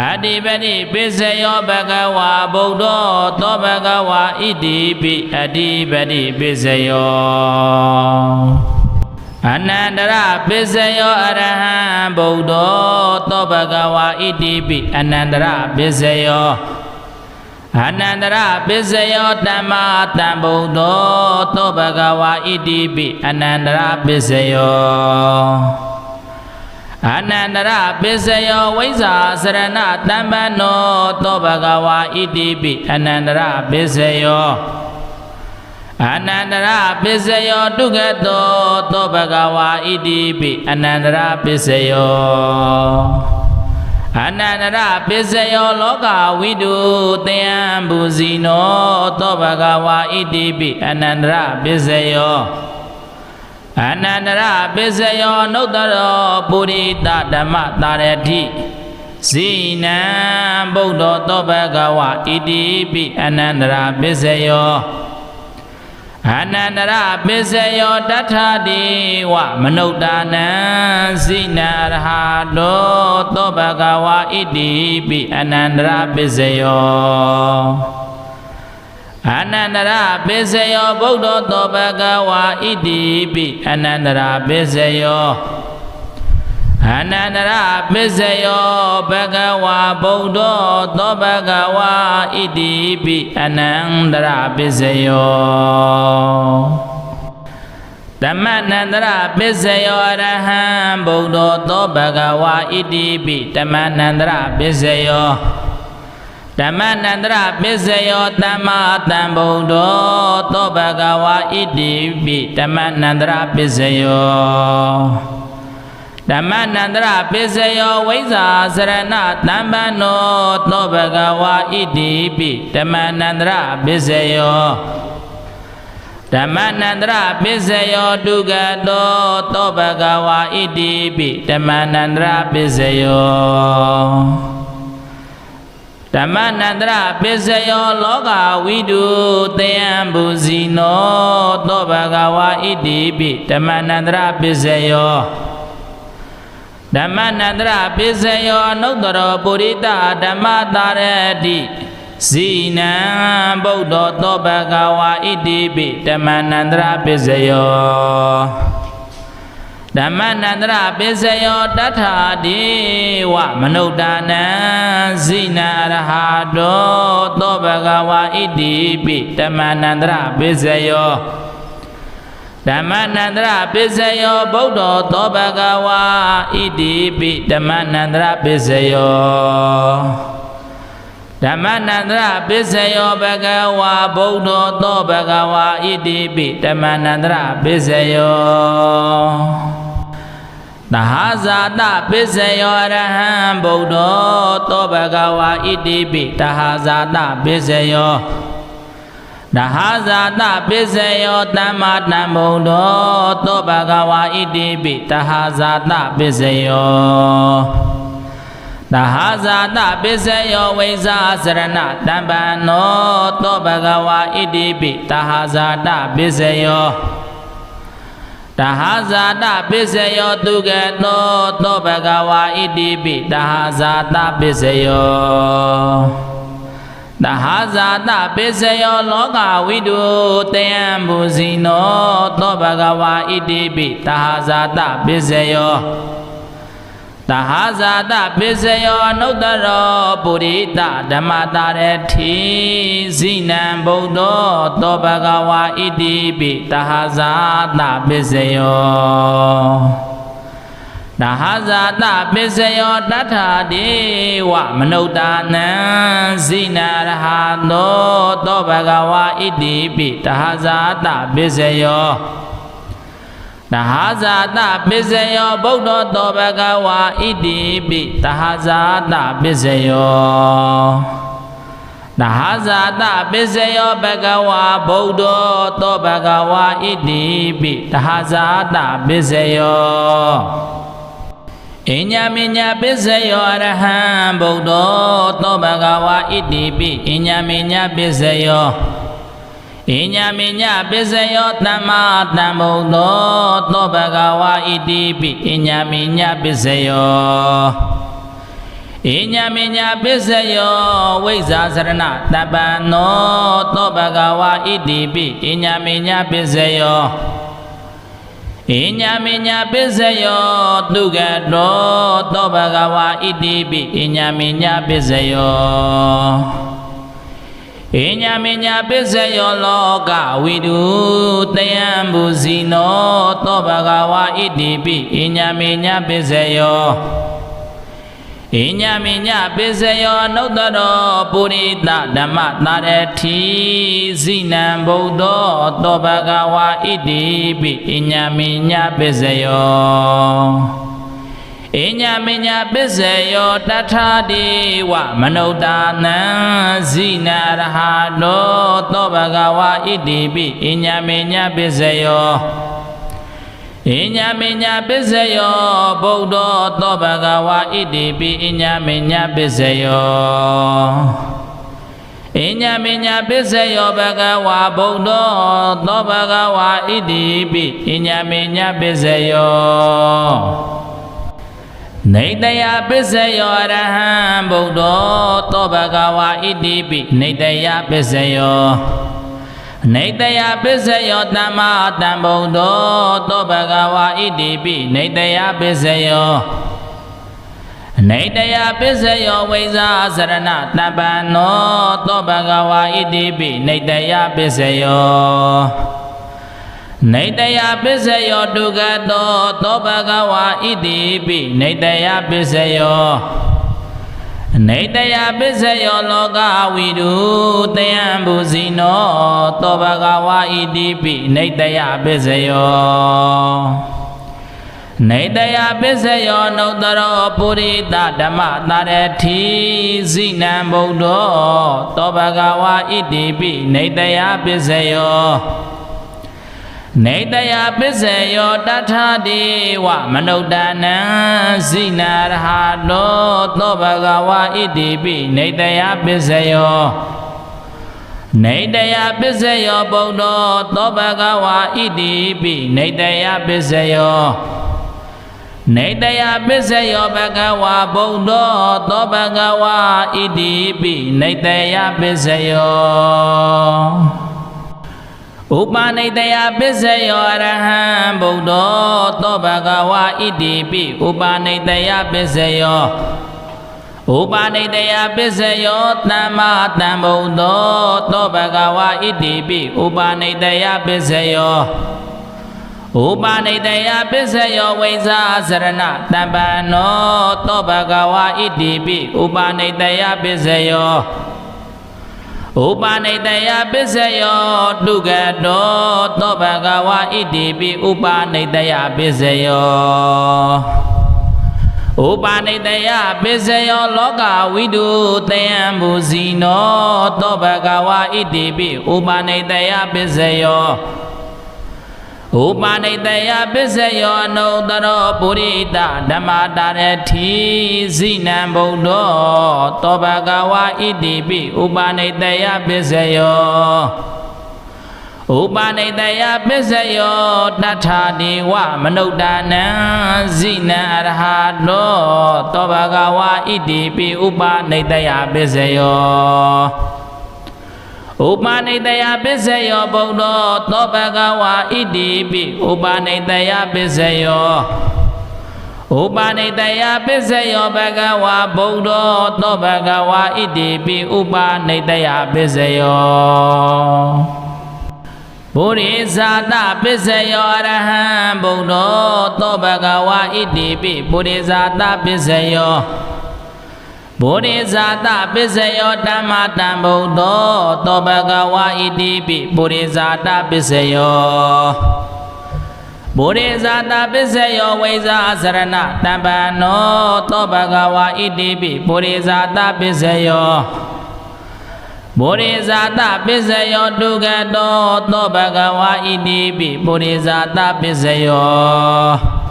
အဓိပတိပိစေယောဘဂဝါဗုဒ္ဓသောဘဂဝါဣတိပိအဓိပတိပိစေယောအနန္တရပိစေယောအရဟံဗုဒ္ဓသောဘဂဝါဣတိပိအနန္တရပိစေယောအနန္တရပိစေယောတမ္မာတံဗုဒ္ဓသောဘဂဝါဣတိပိအနန္တရပိစေယောအနန္တရပိစေယောဝိဇ္ဇာစရဏတံပန္နောသောဘဂဝါဣတိပိအနန္တရပိစေယောအနန္တရပိစေယောတုကတောသောဘဂဝါဣတိပိအနန္တရပိစေယောအနန္တရပိစေယောလောကဝိတုတယံဘူဇိနောသောဘဂဝါဣတိပိအနန္တရပိစေယောအနန္တရပိစေယောနုတ္တရောပုရိသဓမ္မတာရတိဇိနံဗုဒ္ဓသောဘဂဝါဣတိပိအနန္တရပိစေယောအနန္တရပိစေယောတတ္ထာတိဝမနုဿာနံဇိနံရဟတောသောဘဂဝါဣတိပိအနန္တရပိစေယောအနန္တရပိစေယောဗုဒ္ဓသောဘဂဝါဣတိပိအနန္တရပိစေယောအနန္တရပိစေယောဘဂဝါဗုဒ္ဓသောဘဂဝါဣတိပိအနန္တရပိစေယောဓမ္မနန္တရပိစေယောအရဟံဗုဒ္ဓသောဘဂဝါဣတိပိဓမ္မနန္တရပိစေယော ဓမ္မနန္တရပစ္စယောသမ္မာသမ္ဗုဒ္ဓောသောဘဂဝါဣတိပိဓမ္မနန္တရပစ္စယောဓမ္မနန္တရပစ္စယောဝိဇ္ဇာစရဏတမ္ပန္နောသောဘဂဝါဣတိပိဓမ္မနန္တရပစ္စယောဓမ္မနန္တရပစ္စယောဒုက္ခတောသောဘဂဝါဣတိပိဓမ္မနန္တရပစ္စယောဓမ္မနန္တရပစ္စယောလောကဝိတုတယံဘူဇိနောသောဘဂဝါဣတိပိဓမ္မနန္တရပစ္စယောဓမ္မနန္တရပစ္စယောအနုတ္တရောပုရိသဓမ္မတာရတိဇိနံဗုဒ္ဓောသောဘဂဝါဣတိပိဓမ္မနန္တရပစ္စယောဓမ္မနန္တရပစ္စယောတထာဒေဝမနုဿာနံဇိနံအရဟတောသောဘဂဝါဣတိပိဓမ္မနန္တရပစ္စယောဓမ္မနန္တရပစ္စယောဗုဒ္ဓောသောဘဂဝါဣတိပိဓမ္မနန္တရပစ္စယောဓမ္မနန္တရပစ္စယောဘဂဝါဗုဒ္ဓောသောဘဂဝါဣတိပိဓမ္မနန္တရပစ္စယောသဟဇာတပစ္စယောအရဟံဗုဒ္ဓောသောဘဂဝါဣတိပိသဟဇာတပစ္စယောသဟဇာတပစ္စယောသမ္မာသမ္ဗုဒ္ဓောသောဘဂဝါဣတိပိသဟဇာတပစ္စယောသဟဇာတပစ္စယောဝိဇ္ဇာစရဏတမ္ပန္နောသောဘဂဝါဣတိပိသဟဇာတပစ္စယောသဟဇာတပစ္စယောသူကတောသောဘဂဝါဣတိပိသဟဇာတပစ္စယောသဟဇာတပစ္စယောလောကဝိတုတယံဘူဇိနောသောဘဂဝါဣတိပိသဟဇာတပစ္စယောသဟဇာတပစ္စယောအနုတ္တရောပုရိသဓမ္မတာရတိဇိနံဗုဒ္ဓောသောဘဂဝါဣတိပိသဟဇာတပစ္စယောသဟဇာတပစ္စယောတထာဒေဝမနုဿာနံဇိနရဟတောသောဘဂဝါဣတိပိသဟဇာတပစ္စယောသဟဇာတပစ္စယောဗုဒ္ဓောသောဘဂဝါဣတိပိသဟဇာတပစ္စယောသဟဇာတပစ္စယောဘဂဝါဗုဒ္ဓောသောဘဂဝါဣတိပိသဟဇာတပစ္စယောအညမညပစ္စယောအရဟံဗုဒ္ဓောသောဘဂဝါဣတိပိအညမညပစ္စယောအညမညပစ္စယောသမ္မာသမ္ဗုဒ္ဓောသောဘဂဝါဣတိပိအညမညပစ္စယောအညမညပစ္စယောဝိဇ္ဇာစရဏတပ္ပန္နောသောဘဂဝါဣတိပိအညမညပစ္စယောအညမညပစ္စယောသူကတောသောဘဂဝါဣတိပိအညမညပစ္စယောအညမညပစ္စယောလောကဝိတုတယံဘူဇိနောသောဘဂဝါဣတိပိအညမညပစ္စယောအညမညပစ္စယောအနုတ္တရောပုရိသဓမ္မတာရတိဇိနံဗုဒ္ဓောသောဘဂဝါဣတိပိအညမညပစ္စယောအညမညပစ္စယောတထာဒေဝမနုဿာနံဇိနရဟတောသောဘဂဝါဣတိပိအညမညပစ္စယောအညမညပစ္စယောဗုဒ္ဓောသောဘဂဝါဣတိပိအညမညပစ္စယောအညမညပစ္စယောဘဂဝါဗုဒ္ဓောသောဘဂဝါဣတိပိအညမညပစ္စယောနေတယပစ္စယောအရဟံဗုဒ္ဓောသောဘဂဝါဣတိပိနေတယပစ္စယောနေတယပစ္စယောသမ္မာသမ္ဗုဒ္ဓောသောဘဂဝါဣတိပိနေတယပစ္စယောနေတယပစ္စယောဝိဇ္ဇာစရဏတပ္ပန္နောသောဘဂဝါဣတိပိနေတယပစ္စယောနေတယပစ္စယောဒုက္ခတောသောဘဂဝါဣတိပိနေတယပစ္စယော နေတယပစ္စယောလောကဝိတုတယံဘူဇိနောသောဘဂဝါဣတိပိနေတယပစ္စယောနေတယပစ္စယောနုတ္တရောပုရိသဓမ္မတာရတိဇိနံဗုဒ္ဓောသောဘဂဝါဣတိပိနေတယပစ္စယောနေတယပစ္စယောတထာဒေဝမနုဿာနံဇိနာရဟတောသောဘဂဝါဣတိပိနေတယပစ္စယောနေတယပစ္စယောဗုဒ္ဓောသောဘဂဝါဣတိပိနေတယပစ္စယောနေတယပစ္စယောဘဂဝါဗုဒ္ဓောသောဘဂဝါဣတိပိနေတယပစ္စယောဥပနိတယပစ္စယောအရဟံဗုဒ္ဓောသောဘဂဝါဣတိပိဥပနိတယပစ္စယောဥပနိတယပစ္စယောသမ္မာတံဗုဒ္ဓောသောဘဂဝါဣတိပိဥပနိတယပစ္စယောဥပနိတယပစ္စယောဝိဇာစရဏတမ္ပန္နောသောဘဂဝါဣတိပိဥပနိတယပစ္စယောဥပနိတယပစ္စယောဒုက္ခတောသောဘဂဝါဣတိပိဥပနိတယပစ္စယောဥပနိတယပစ္စယောလောကဝိတုတယံဘူဇိနောသောဘဂဝါဣတိပိဥပနိတယပစ္စယောဥပနိတယပစ္စယောအနုတ္တရောပုရိသဓမ္မတာရတိဇိနံဗုဒ္ဓောသောဘဂဝါဣတိပိဥပနိတယပစ္စယောဥပနိတယပစ္စယောတထာဒေဝမနုဿာနံဇိနံအရဟတောသောဘဂဝါဣတိပိဥပနိတယပစ္စယောဥပနိတယပစ္စယောဗုဒ္ဓောသောဘဂဝါဣတိပိဥပနိတယပစ္စယောဥပနိတယပစ္စယောဘဂဝါဗုဒ္ဓောသောဘဂဝါဣတိပိဥပနိတယပစ္စယောပုရိဇာတပစ္စယောအရဟံဗုဒ္ဓောသောဘဂဝါဣတိပိပုရိဇာတပစ္စယောပုရိဇာတပစ္စယောဓမ္မတံဗုဒ္ဓောသောဘဂဝါဣတိပိပုရိဇာတပစ္စယောပုရိဇာတပစ္စယောဝိဇာစရဏတမ္ပန္နောသောဘဂဝါဣတိပိပုရိဇာတပစ္စယောပုရိဇာတပစ္စယောဒုက္ခတောသောဘဂဝါဣတိပိပုရိဇာတပစ္စယော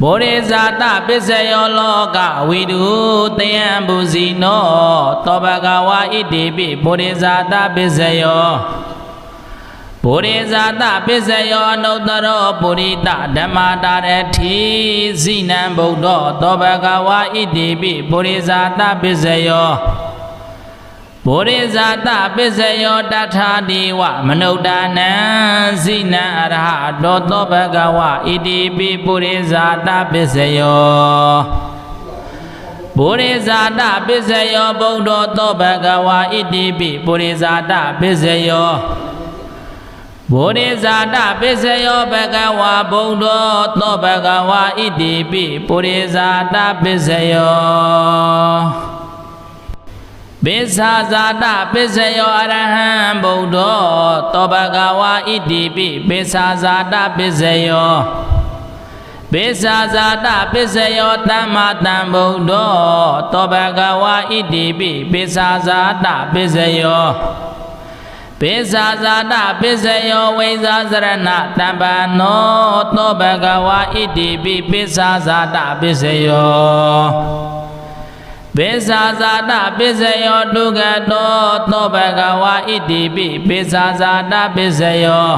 ပုရိဇာတပစ္စယောလောကဝိတုတယံဘူဇိနောသောဘဂဝါဣတိပိပုရိဇာတပစ္စယောပုရိဇာတပစ္စယောအနုတ္တရောပုရိသဓမ္မတာရတိဇိနံဗုဒ္ဓောသောဘဂဝါဣတိပိပုရိဇာတပစ္စယောပုရိဇာတပစ္စယောတထာဒေဝမနုဿာနံဇိနံအရဟတောသောဘဂဝါဣတိပိပုရိဇာတပစ္စယောပုရိဇာတပစ္စယောဗုဒ္ဓောသောဘဂဝါဣတိပိပုရိဇာတပစ္စယောပုရိဇာတပစ္စယောဘဂဝါဗုဒ္ဓောသောဘဂဝါဣတိပိပုရိဇာတပစ္စယောပိစ္ဆာဇာတပစ္စယောအရဟံဗုဒ္ဓောသောဘဂဝါဣတိပိပိစ္ဆာဇာတပစ္စယောပိစ္ဆာဇာတပစ္စယောသမ္မာတံဗုဒ္ဓောသောဘဂဝါဣတိပိပိစ္ဆာဇာတပစ္စယောပိစ္ဆာဇာတပစ္စယောဝိဇာစရဏတမ္ပန္နောသောဘဂဝါဣတိပိပိစ္ဆာဇာတပစ္စယောပိစ္ဆာဇာတပစ္စယောဒုက္ခတောသောဘဂဝါဣတိပိပိစ္ဆာဇာတပစ္စယော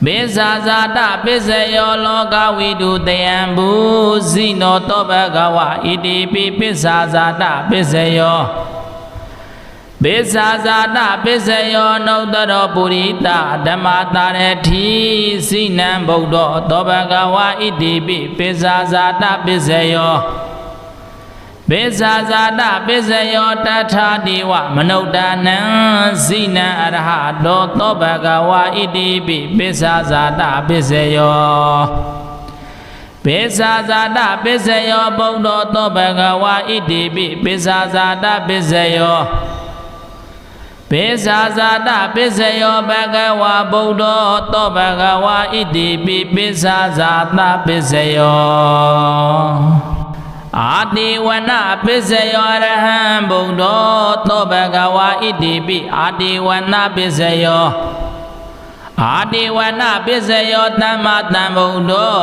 ပိစ္ဆာဇာတပစ္စယောလောကဝိတုတယံဘူဇိနောသောဘဂဝါဣတိပိပိစ္ဆာဇာတပစ္စယောပိစ္ဆာဇာတပစ္စယောနုတ္တရောပုရိသဓမ္မတာရတိဇိနံဗုဒ္ဓောသောဘဂဝါဣတိပိပိစ္ဆာဇာတပစ္စယောပိစ္ဆာဇာတပစ္စယောတထာဒေဝမနုဿာနံဇိနံအရဟတောသောဘဂဝါဣတိပိပိစ္ဆာဇာတပစ္စယောပ ပိစ္ဆာဇာတပိစ္ဆယောဗုဒ္ဓောသောဘဂဝါဣတိပိပိစ္ဆာဇာတပိစ္ဆယောပိစ္ဆာဇာတပိစ္ဆယောဘဂဝါဗုဒ္ဓောသောဘဂဝါဣတိပိပိစ္ဆာဇာတပိစ္ဆယောအာတိဝနပိစ္ဆယောအရဟံဗုဒ္ဓောသောဘဂဝါဣတိပိအာတိဝနပိစ္ဆယောအာတိဝနပိစ္ဆယောသမ္မာသမ္ဗုဒ္ဓော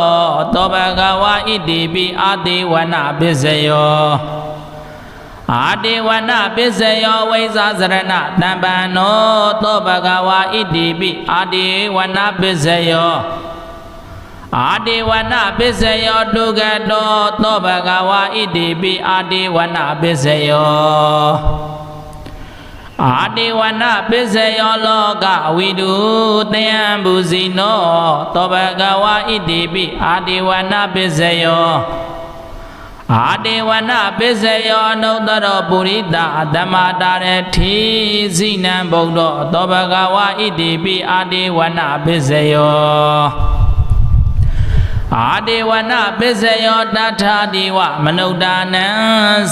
သောဘဂဝါဣတိပိအာတိဝနပိစ္ဆယောအာတိဝနပိစ္ဆယောဝိဇာစရဏတမ္ပန္နောသောဘဂဝါဣတိပိအာတိဝနပိစ္ဆယောအာတိဝနပိစ္ဆယောဒုက္ခတောသောဘဂဝါဣတိပိအာတိဝနပိစ္ဆယောအာတိဝနပိစ္ဆယောလောကဝိတုတယံဘူဇိနောသောဘဂဝါဣတိပိအာတိဝနပိစ္ဆယောအာတိဝနပိစ္ဆယောအနုတ္တရောပုရိသသမ္မာတာရထိဇိနံဗုဒ္ဓောသောဘဂဝါဣတိပိအာတိဝနပိစ္ဆယောအာတိဝနပိစ္ဆယောတထာတိဝမနုဿာနံ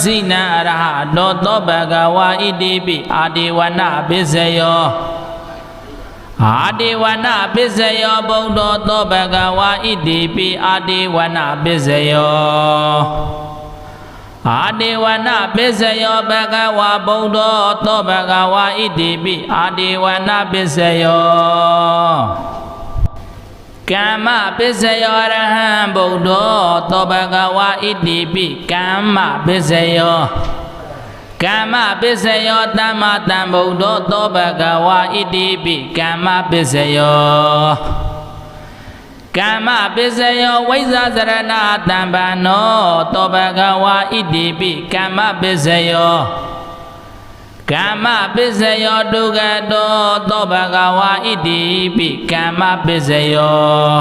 ဇိနံအရဟတောသောဘဂဝါဣတိပိအာတိဝနပိစ္ဆယောအာတိဝနပိစ္ဆယောဗုဒ္ဓောသောဘဂဝါဣတိပိအာတိဝနပိစ္ဆယောအာတိဝနပိစ္ဆယောဘဂဝါဗုဒ္ဓောသောဘဂဝါဣတိပိအာတိဝနပိစ္ဆယောကမ္မပိစ္ဆယောအရဟံဗုဒ္ဓောသောဘဂဝါဣတိပိကမ္မပိစ္ဆယောကမ္မပိစ္ဆယောသမ္မာသမ္ဗုဒ္ဓောသောဘဂဝါဣတိပိကမ္မပိစ္ဆယောကမ္မပိစ္ဆယောဝိဇ္ဇာစရဏတမ္ပန္နောသောဘဂဝါဣတိပိကမ္မပိစ္ဆယောကမ္မပိစ္ဆယောဒုက္ခတောသောဘဂဝါဣတိပိကမ္မပိစ္ဆယော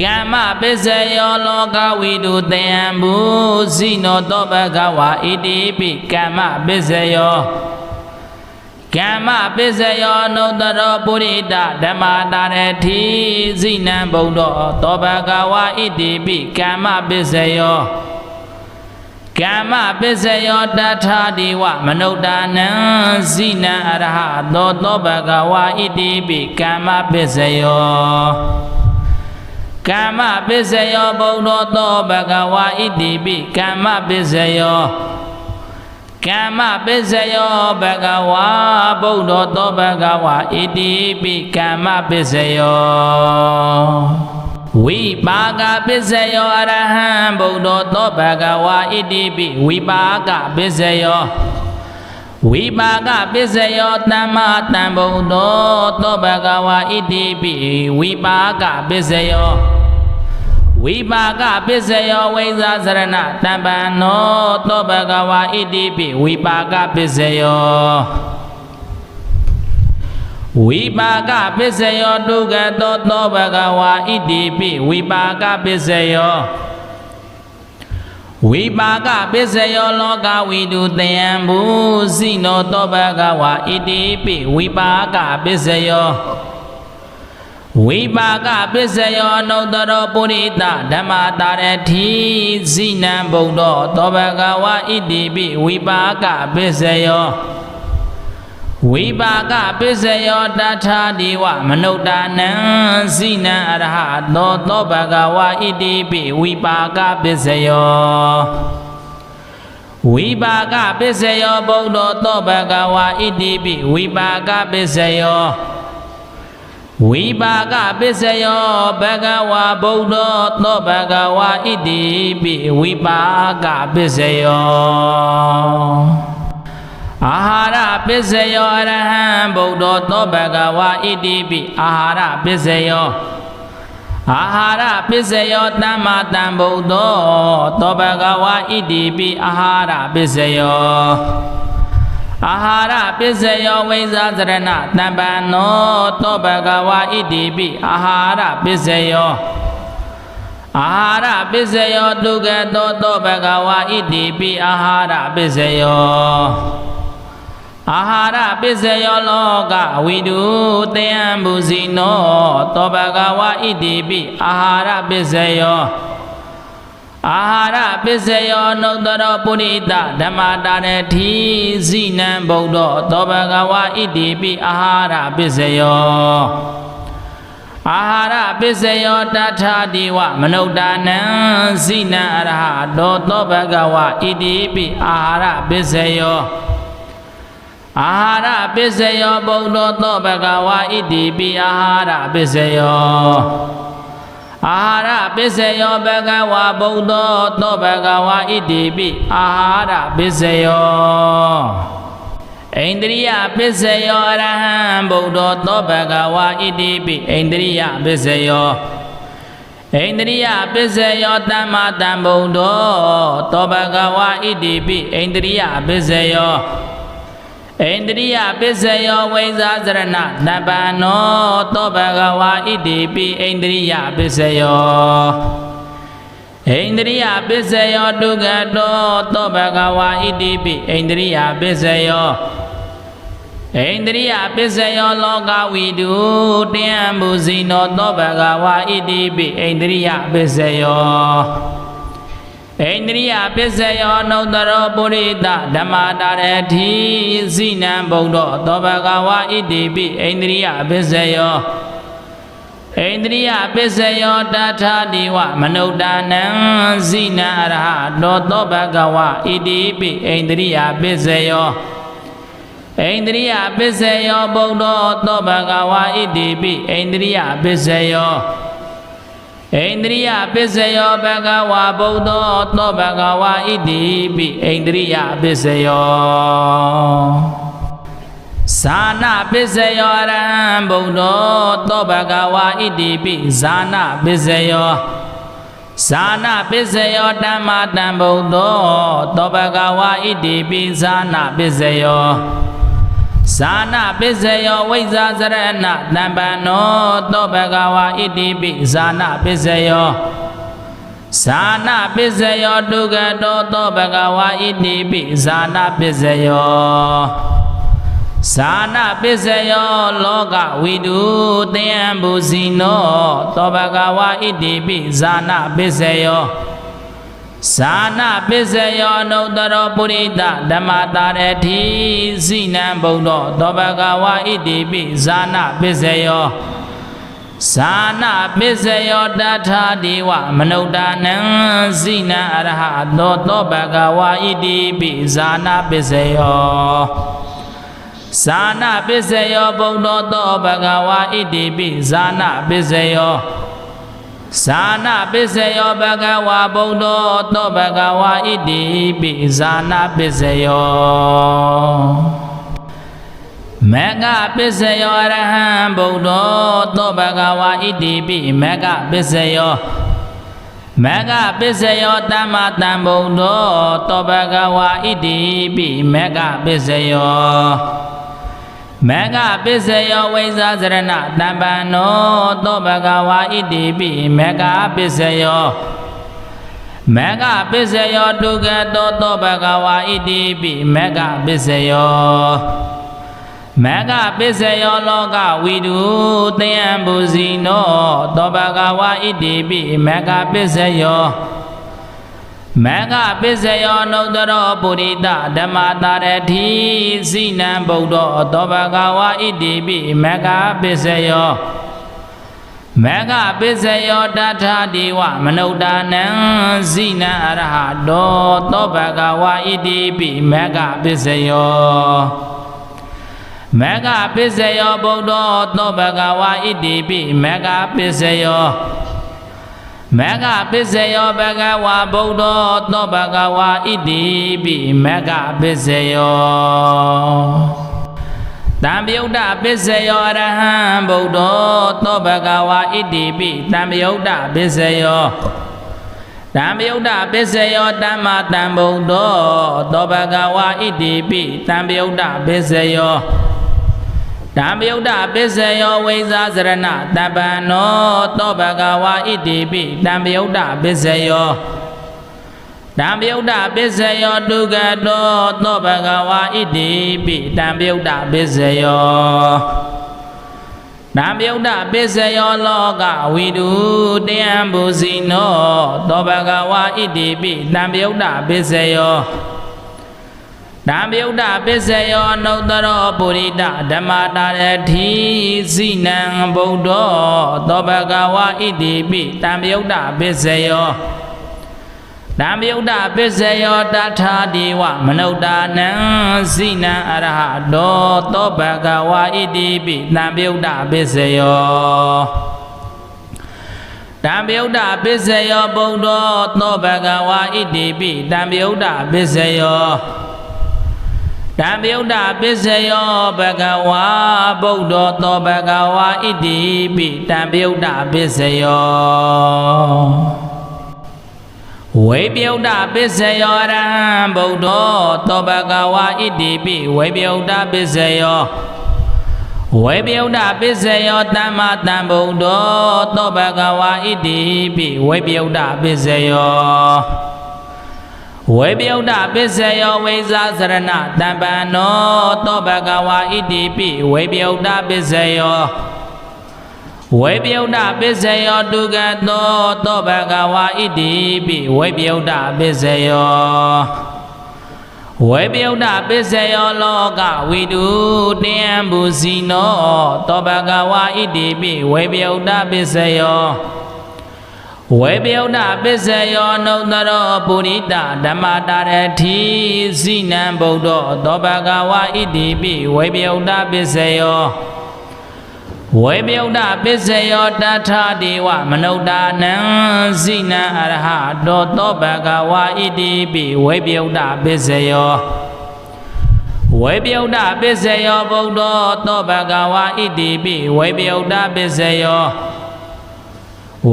ကမ္မပိစ္ဆယောလောကဝိတုတယံဘူဇိနောသောဘဂဝါဣတိပိကမ္မပိစ္ဆယောကမ္မပိစ္ဆယောအနုတ္တရောပုရိသဓမ္မာတာရထိဇိနံဗုဒ္ဓောသောဘဂဝါဣတိပိကမ္မပိစ္ဆယောကမ္မပိစ္ဆယောတထာတိဝမနုဿာနံဇိနံအရဟတောသောဘဂဝါဣတိပိကမ္မပိစ္ဆယောကမ္မပိစ္ဆယောဗုဒ္ဓောသောဘဂဝါဣတိပိကမ္မပိစ္ဆယောကမ္မပိစ္ဆယောဘဂဝါဗုဒ္ဓောသောဘဂဝါဣတိပိကမ္မပိစ္ဆယောဝိပါကပိစ္ဆယောအရဟံဗုဒ္ဓောသောဘဂဝါဣတိပိဝိပါကပိစ္ဆယောဝိပါကပိစ္ဆယောသမ္မာသမ္ဗုဒ္ဓောသောဘဂဝါဣတိပိဝိပါကပိစ္ဆယောဝိပါကပိစ္ဆယောဝိဇ္ဇာစရဏတမ္ပန္နောသောဘဂဝါဣတိပိဝိပါကပိစ္ဆယောဝိပါကပိစ္ဆယောဒုက္ခတောသောဘဂဝါဣတိပိဝိပါကပိစ္ဆယောဝိပါကပိစ္ဆယောလောကဝိတုတယံဘူဇိနောသောဘဂဝါဣတိပိဝိပါကပိစ္ဆယောဝိပါကပိစ္ဆယောအနုတ္တရောပုရိသဓမ္မာတာရထိဇိနံဗုဒ္ဓောသောဘဂဝါဣတိပိဝိပါကပိစ္ဆယောဝိပါကပိစ္ဆယောတထာတိဝမနုဿာနံဇိနံအရဟတောသောဘဂဝါဣတိပိဝိပါကပိစ္ဆယောဝိပါကပိစ္ဆယောဗုဒ္ဓောသောဘဂဝါဣတိပိဝိပါကပိစ္ဆယောဝိပါကပိစ္ဆယောဘဂဝါဗုဒ္ဓောသောဘဂဝါဣတိပိဝိပါကပိစ္ဆယောအာဟာရပိစ္ဆယောအရဟံဗုဒ္ဓောသောဘဂဝါဣတိပိအာဟာရပိစ္ဆယောအာဟာရပိစ္ဆယောသမ္မာသမ္ဗုဒ္ဓောသောဘဂဝါဣတိပိအာဟာရပိစ္ဆယောအာဟာရပိစ္ဆယောဝိဇ္ဇာစရဏတမ္ပန္နောသောဘဂဝါဣတိပိအာဟာရပိစ္ဆယောအာဟာရပိစ္ဆယောဒုက္ခတောသောဘဂဝါဣတိပိအာဟာရပိစ္ဆယော အာဟာရပစ္စယောလောကဝိတုတေယံဘူဇိနောသောဘဂဝါဣတိပိအာဟာရပစ္စယောအာဟာရပစ္စယောနုတ္တရောပုရိသဓမ္မတာရတိဇိနံဗုဒ္ဓသောဘဂဝါဣတိပိအာဟာရပစ္စယောအာဟာရပစ္စယောတထာတိဝမနုဿာနံဇိနံအရဟတောသောဘဂဝါဣတိပိအာဟာရပစ္စယောအာဟာရပစ္စယောဗုဒ္ဓသောဘဂဝါဣတိပိအာဟာရပစ္စယောအာဟာရပစ္စယောဘဂဝါဗုဒ္ဓသောဘဂဝါဣတိပိအာဟာရပစ္စယောဣန္ဒြိယပစ္စယောအရဟံဗုဒ္ဓသောဘဂဝါဣတိပိဣန္ဒြိယပစ္စယောဣန္ဒြိယပစ္စယောတမ္မာတံဗုဒ္ဓသောဘဂဝါဣတိပိဣန္ဒြိယပစ္စယောဣန္ဒြိယပစ္စယောဝိဇာစရဏနဗ္ဗနောသောဘဂဝါဣတိပိဣန္ဒြိယပစ္စယောဣန္ဒြိယပစ္စယောဒုက္ခတောသောဘဂဝါဣတိပိဣန္ဒြိယပစ္စယောဣန္ဒြိယပစ္စယောလောကဝိတုတေယံဘူဇိနောသောဘဂဝါဣတိပိဣန္ဒြိယပစ္စယောဣန္ဒြိယပစ္စယောနုတ္တရောပုရိသဓမ္မတာရတိဇိနံဗုဒ္ဓသောဘဂဝါဣတိပိဣန္ဒြိယပစ္စယောဣန္ဒြိယပစ္စယောတထာတိဝမနုဿာနံဇိနံအရဟတောသောဘဂဝါဣတိပိဣန္ဒြိယပစ္စယောဣန္ဒြိယပစ္စယောဗုဒ္ဓသောဘဂဝါဣတိပိဣန္ဒြိယပစ္စယောဣန္ဒြိယပစ္စယောဘဂဝါဗုဒ္ဓသောဘဂဝါဣတိပိဣန္ဒြိယပစ္စယောဇာနာပစ္စယောအရဟံဗုဒ္ဓသောဘဂဝါဣတိပိဇာနာပစ္စယောဇာနာပစ္စယောဓမ္မာတံဗုဒ္ဓသောဘဂဝါဣတိပိဇာနာပစ္စယောဇာနာပစ္စယောဝိဇာစရဏတမ္ပန္နောသောဘဂဝါဣတိပိဇာနာပစ္စယောဇာနာပစ္စယောဒုက္ခတောသောဘဂဝါဣတိပိဇာနာပစ္စယောဇာနာပစ္စယောလောကဝိတုတေယံဘူဇိနောသောဘဂဝါဣတိပိဇာနာပစ္စယောဇာနာပစ္စယောနုတ္တရောပုရိသဓမ္မတာရတိဇိနံဗုဒ္ဓသောဘဂဝါဣတိပိဇာနာပစ္စယောဇာနာပစ္စယောတထာတိဝမနုဿာနံဇိနံအရဟတောသောဘဂဝါဣတိပိဇာနာပစ္စယောဇာနာပစ္စယောဗုဒ္ဓသောဘဂဝါဣတိပိဇာနာပစ္စယောဇာနာပစ္စယောဘဂဝါဗုဒ္ဓသောဘဂဝါဣတိပိဇာနာပစ္စယောမေဃပစ္စယောအရဟံဗုဒ္ဓသောဘဂဝါဣတိပိမေဃပစ္စယောမေဃပစ္စယောတမ္မာတံဗုဒ္ဓသောဘဂဝါဣတိပိမေဃပစ္စယောမေဃပစ္စယောဝိဇာစရဏတမ္ပန္နောသောဘဂဝါဣတိပိမေဃပစ္စယောမေဃပစ္စယောဒုက္ခတောသောဘဂဝါဣတိပိမေဃပစ္စယောမေဃပစ္စယောလောကဝိတုတေယံဘူဇိနောသောဘဂဝါဣတိပိမေဃပစ္စယောမေဃပစ္စယောနုတ္တရောပုရိသဓမ္မတာရတိဇိနံဗုဒ္ဓသောဘဂဝါဣတိပိမေဃပစ္စယောမေဃပစ္စယောတထာတိဝမနုဿာနံဇိနံအရဟတောသောဘဂဝါဣတိပိမေဃပစ္စယောမေဃပစ္စယောဗုဒ္ဓသောဘဂဝါဣတိပိမေဃပစ္စယောမေဃပစ္စယောဘဂဝါဗုဒ္ဓသောဘဂဝါဣတိပိမေဃပစ္စယောတံပယုတ်တပစ္စယောအရဟံဗုဒ္ဓသောဘဂဝါဣတိပိတံပယုတ်တပစ္စယောတံပယုတ်တပစ္စယောတမ္မာတံဗုဒ္ဓသောဘဂဝါဣတိပိတံပယုတ်တပစ္စယောတံပယုတ်တပစ္စယောဝိဇာစရဏတပ္ပန္နောသောဘဂဝါဣတိပိတံပယုတ်တပစ္စယော တံပြုတ်တပစ္စယောဒုက္ခတောသောဘဂဝါဣတိပိတံပြုတ်တပစ္စယောတံပြုတ်တပစ္စယောလောကဝိတုတယံဘူဇိနောသောဘဂဝါဣတိပိတံပြုတ်တပစ္စယောတံပြုတ်တပစ္စယောနုတ္တရောပုရိတဓမ္မတာရတိဇိနံဗုဒ္ဓောသောဘဂဝါဣတိပိတံပြုတ်တပစ္စယောတံပြုတ်တပစ္စယောတထာဒီဝမနုဿာနံဇိနံအရဟတောသောဘဂဝါဣတိပိတံပြုတ်တပစ္စယောတံပြုတ်တပစ္စယောဗုဒ္ဓောသောဘဂဝါဣတိပိတံပြုတ်တပစ္စယောတံပြုတ်တပစ္စယောဘဂဝါဗုဒ္ဓောသောဘဂဝါဣတိပိတံပြုတ်တပစ္စယောဝိပြုတ်တပစ္စယောရဟံဗုဒ္ဓောသောဘဂဝါဣတိပိဝိပြုတ်တပစ္စယောဝိပြုတ်တပစ္စယောသမ္မာသမ္ဗုဒ္ဓောသောဘဂဝါဣတိပိဝိပြုတ်တပစ္စယောဝိပြုတ်တပစ္စယောဝိဇာစရဏတမ္ပန္နောသောဘဂဝါဣတိပိဝိပြုတ်တပစ္စယောဝိပြုတ်တပစ္စယောဒုက္ခတောသောဘဂဝါဣတိပိဝိပြုတ်တပစ္စယောဝိပြုတ်တပစ္စယောလောကဝိတုတယံဘူဇိနောသောဘဂဝါဣတိပိဝိပြုတ်တပစ္စယောဝိပြုတ်တပစ္စယောနုတ္တရောပုရိတဓမ္မတာရတိဇိနံဗုဒ္ဓောသောဘဂဝါဣတိပိဝိပြုတ်တပစ္စယောဝိပြုတ်တပစ္စယောတထာဒီဝမနုဿာနံဇိနံအရဟတောသောဘဂဝါဣတိပိဝိပြုတ်တပစ္စယောဝိပြုတ်တပစ္စယောဗုဒ္ဓောသောဘဂဝါဣတိပိဝိပြုတ်တပစ္စယော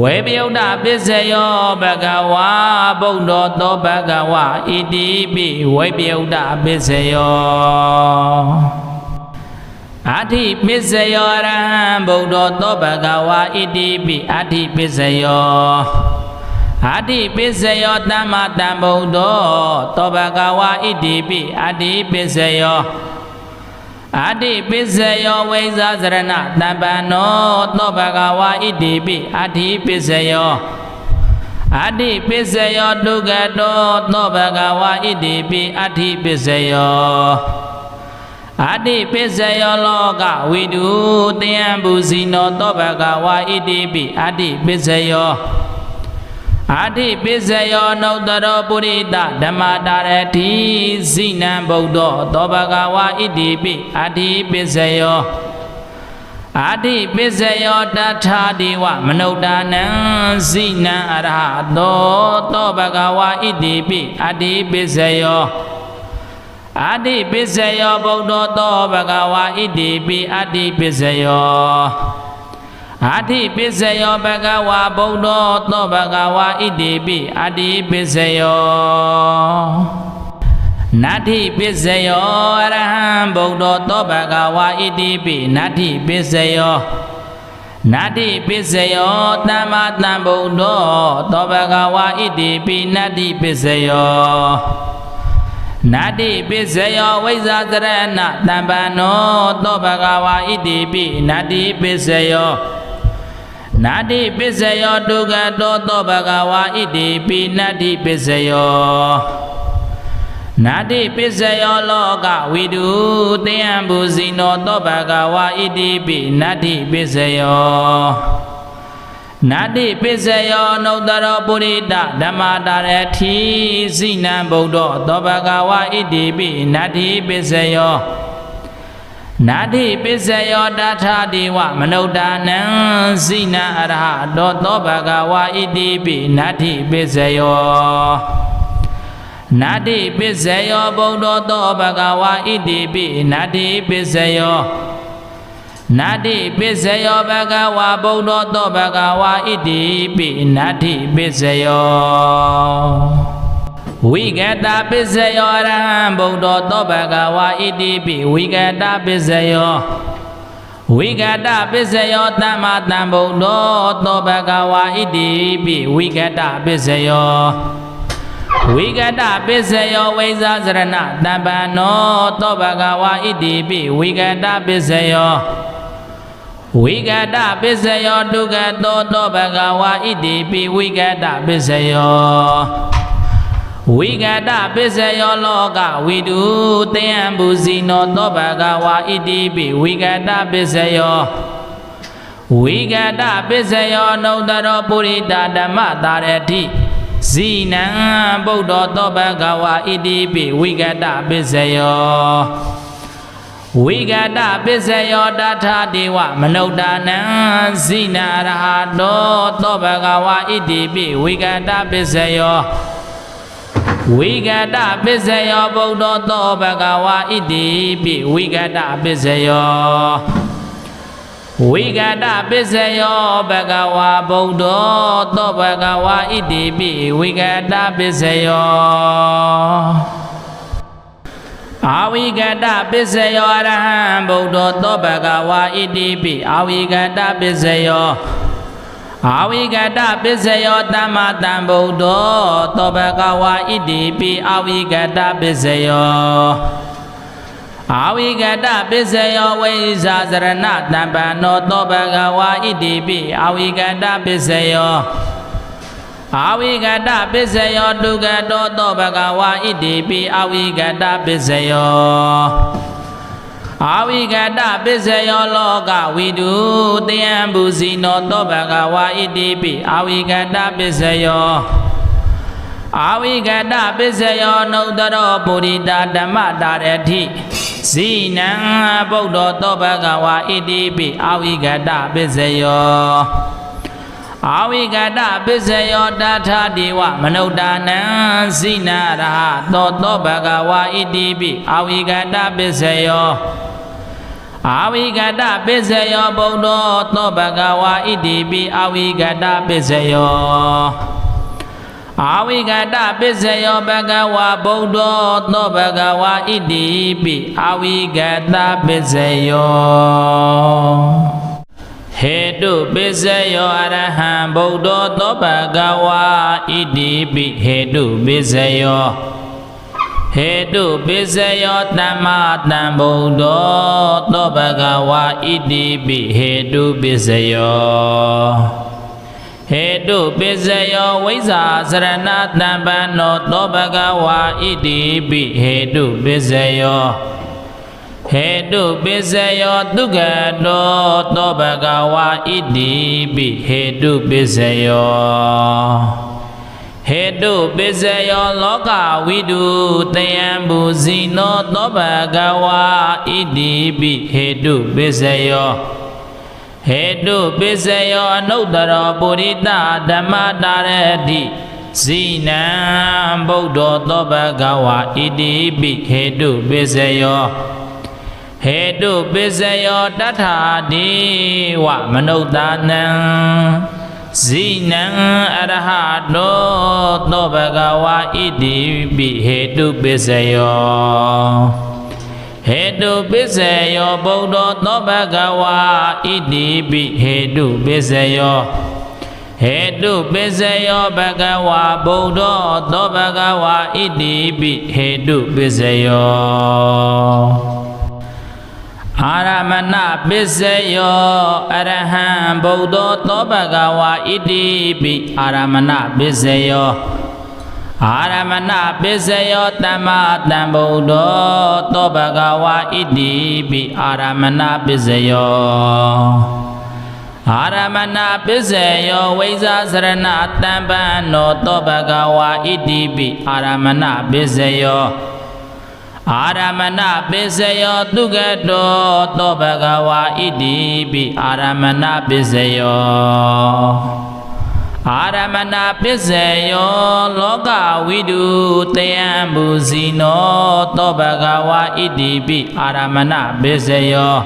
ဝိပြုတ်တပစ္စယောဘဂဝါဗုဒ္ဓောသောဘဂဝါဣတိပိဝိပြုတ်တပစ္စယောအဋ္ဌိပစ္စယောရဟံဗုဒ္ဓောသောဘဂဝါဣတိပိအဋ္ဌိပစ္စယောအဋ္ဌိပစ္စယောသမ္မာသမ္ဗုဒ္ဓောသောဘဂဝါဣတိပိအဋ္ဌိပစ္စယောအဋ္ဌိပစ္စယောဝိဇာစရဏတမ္ပန္နောသောဘဂဝါဣတိပိအဋ္ဌိပစ္စယောအဋ္ဌိပစ္စယောဒုက္ခတောသောဘဂဝါဣတိပိအဋ္ဌိပစ္စယောအဋ္ဌိပစ္စယောလောကဝိတုတယံဘူဇိနောသောဘဂဝါဣတိပိအဋ္ဌိပစ္စယောအဋ္ဌိပစ္စယောနုတ္တရောပုရိတဓမ္မတာရတိဇိနံဗုဒ္ဓောသောဘဂဝါဣတိပိအဋ္ဌိပစ္စယောအဋ္ဌိပစ္စယောတထာဒီဝမနုဿာနံဇိနံအရဟတောသောဘဂဝါဣတိပိအဋ္ဌိပစ္စယောအဋ္ဌိပစ္စယောဗုဒ္ဓောသောဘဂဝါဣတိပိအဋ္ဌိပစ္စယောအဋ္ဌိပစ္စယောဘဂဝါဗုဒ္ဓောသောဘဂဝါဣတိပိအဋ္ဌိပစ္စယောနတ္ထိပစ္စယောအရဟံဗုဒ္ဓောသောဘဂဝါဣတိပိနတ္ထိပစ္စယောနတ္ထိပစ္စယောသမ္မာသမ္ဗုဒ္ဓောသောဘဂဝါဣတိပိနတ္ထိပစ္စယောနတ္တိပစ္စယောဝိဇာစရဏတမ္ပန္နောသောဘဂဝါဣတိပိနတ္တိပစ္စယောနတ္တိပစ္စယောဒုက္ခတောသောဘဂဝါဣတိပိနတ္တိပစ္စယောနတ္တိပစ္စယောလောကဝိတုတယံဘူဇိနောသောဘဂဝါဣတိပိနတ္တိပစ္စယောနတ္တိပစ္စယောနုတ္တရောပုရိတဓမ္မတာရတိဇိနံဗုဒ္ဓောသောဘဂဝါဣတိပိနတ္တိပစ္စယောနတ္တိပစ္စယောတထာဒီဝမနုဿာနံဇိနံအရဟတောသောဘဂဝါဣတိပိနတ္တိပစ္စယောနတ္တိပစ္စယောဗုဒ္ဓောသောဘဂဝါဣတိပိနတ္တိပစ္စယောနတ္တိပစ္စယောဘဂဝါဗုဒ္ဓောသောဘဂဝါဣတိပိနတ္တိပစ္စယောဝိကတပစ္စယောအရဟံဗုဒ္ဓောသောဘဂဝါဣတိပိဝိကတပစ္စယောဝိကတပစ္စယောသမ္မာသမ္ဗုဒ္ဓောသောဘဂဝါဣတိပိဝိကတပစ္စယော ဝိကတပစ္စယောဝိဇာစရဏတမ္ပန္နောသောဘဂဝါဣတိပိဝိကတပစ္စယောဝိကတပစ္စယောဒုက္ခတောသောဘဂဝါဣတိပိဝိကတပစ္စယောဝိကတပစ္စယောလောကဝိတုတေယံဘူဇိနောသောဘဂဝါဣတိပိဝိကတပစ္စယောဝိကတပစ္စယောနုတ္တရောပုရိသဓမ္မတာရတိဇိနံဗုဒ္ဓသောဘဂဝါဣတိပိဝိကတပစ္စယောဝိကတပစ္စယောတထာဒေဝမနုဿာနံဇိနာရဟတောသောဘဂဝါဣတိပိဝိကတပစ္စယောဝိကတပစ္စယောဗုဒ္ဓသောဘဂဝါဣတိပိဝိကတပစ္စယောဝိကတပစ္စယောဘဂဝါဗုဒ္ဓသောဘဂဝါဣတိပိဝိကတပစ္စယောအာဝိကတပစ္စယောအရဟံဗုဒ္ဓသောဘဂဝါဣတိပိအာဝိကတပစ္စယောအာဝိကတပစ္စယောသမ္မာတံဗုဒ္ဓသောဘဂဝါဣတိပိအာဝိကတပစ္စယောအာဝိကတပစ္စယောဝိဇာစရဏတမ္ပန္နောသောဘဂဝါဣတိပိအာဝိကတပစ္စယောအာဝိကတပစ္စယောဒုက္ခတောသောဘဂဝါဣတိပိအာဝိကတပစ္စယောအာဝိကတပစ္စယောလောကဝိတုတေယံဘူဇိနောသောဘဂဝါဣတိပိအာဝိကတပစ္စယောအာဝိကတပစ္စယောနုတ္တရောပုရိသဓမ္မတာရတိဇိနံဗုဒ္ဓသောဘဂဝါဣတိပိအာဝိကတပစ္စယောအာဝိကတပစ္စယောတထာဒေဝမနုဿာနံဇိနာရဟသောဘဂဝါဣတိပိအာဝိကတပစ္စယောအာဝိကတပစ္စယောဗုဒ္ဓသောဘဂဝါဣတိပိအာဝိကတပစ္စယောအာဝိကတပစ္စယောဘဂဝါဗုဒ္ဓသောဘဂဝါဣတိပိအာဝိကတပစ္စယောဟေတုပစ္စယောအရဟံဗုဒ္ဓသောဘဂဝါဣတိပိဟေတုပစ္စယောဟေတုပစ္စယောသမ္မာတံဗုဒ္ဓသောဘဂဝါဣတိပိဟေတုပစ္စယောဟေတုပစ္စယောဝိဇာစရဏတမ္ပန္နောသောဘဂဝါဣတိပိဟေတုပစ္စယောဟေတုပစ္စယောဒုက္ခတောသောဘဂဝါဣတိပိဟေတုပစ္စယောဟေတုပစ္စယောလောကဝိတုတေယံဘူဇိနောသောဘဂဝါဣတိပိဟေတုပစ္စယောဟေတုပစ္စယောအနုတ္တရောပုရိသဓမ္မတာရတိဇိနံဗုဒ္ဓသောဘဂဝါဣတိပိဟေတုပစ္စယောဟေတုပစ္စယောတထာဒေဝမနုဿာနံဇိနံအရဟတောသောဘဂဝါဣတိပိဟေတုပစ္စယောဟေတုပစ္စယောဗုဒ္ဓသောဘဂဝါဣတိပိဟေတုပစ္စယောဟေတုပစ္စယောဘဂဝါဗုဒ္ဓသောဘဂဝါဣတိပိဟေတုပစ္စယောအာရမဏပစ္စယောအရဟံဗုဒ္ဓသောဘဂဝါဣတိပိအာရမဏပစ္စယောအာရမဏပစ္စယောသမ္မာတံဗုဒ္ဓသောဘဂဝါဣတိပိအာရမဏပစ္စယောအာရမဏပစ္စယောဝိဇာစရဏတမ္ပန္နောသောဘဂဝါဣတိပိအာရမဏပစ္စယောအာရမဏပစ္စယောဒုက္ခတောသောဘဂဝါဣတိပိအာရမဏပစ္စယောအာရမဏပစ္စယောလောကဝိတုတေယံဘူဇိနောသောဘဂဝါဣတိပိအာရမဏပစ္စယော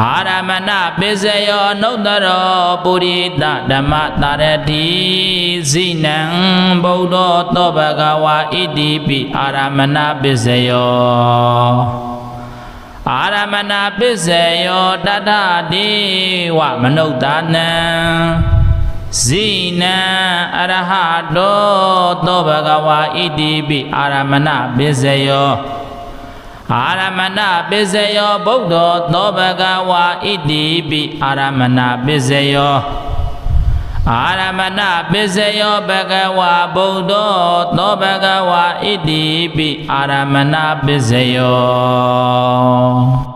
အာရမဏပစ္စယောနုတ္တရောပုရိသဓမ္မတာရတိဇိနံဗုဒ္ဓသောဘဂဝါဣတိပိအာရမဏပစ္စယောအာရမဏပစ္စယောတတ္ထဒေဝမနုဿာနံဇ ဇိနံအရဟတောသောဘဂဝါဣတိပိအာရမဏပိစယောအာရမဏပိစယောဗုဒ္ဓောသောဘဂဝါဣတိပိအာရမဏပိစယောအာရမဏပိစယောဘဂဝါဗုဒ္ဓောသောဘဂဝါဣတိပိအာရမဏပိစယော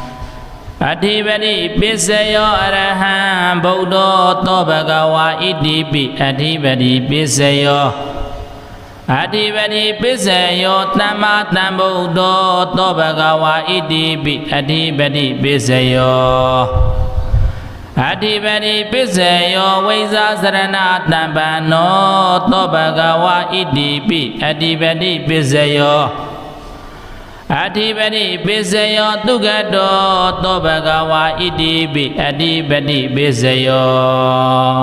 အဓိပတိပိစယောအရဟံဗုဒ္ဓောသောဘဂဝါဣတိပိအဓိပတိပိစယောအဓိပတိပိစယောသမ္မာသမ္ဗုဒ္ဓောသောဘဂဝါဣတိပိအဓိပတိပိစယောအဓိပတိပိစယောဝိဇာစရဏတံပန္နောသောဘဂဝါဣတိပိအဓိပတိပိစယောအဓိပတိပိစယောသုခတောသောဘဂဝါဣတိပိအဓိပတိပိစယော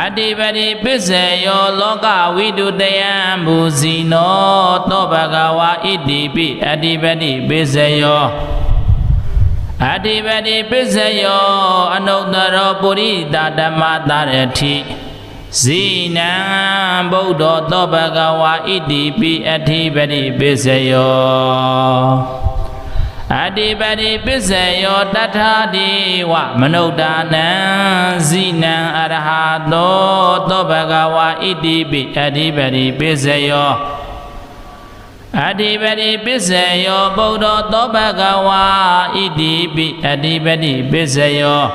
အဓိပတိပိစယောလောကဝိတုတယံမူစီနောသောဘဂဝါဣတိပိအဓိပတိပိစယောအဓိပတိပိစယောအနုတ္တရောပုရိသဓမ္မတရတိဇိနံဗုဒ္ဓောသောဘဂဝါဣတိပိအဓိပတိပိစယောအဓိပတိပိစယောတထာတိဝမနုဿာနံဇိနံအရဟတောသောဘဂဝါဣတိပိအဓိပတိပိစယောအဓိပတိပိစယောဗုဒ္ဓောသောဘဂဝါဣတိပိအဓိပတိပိစယော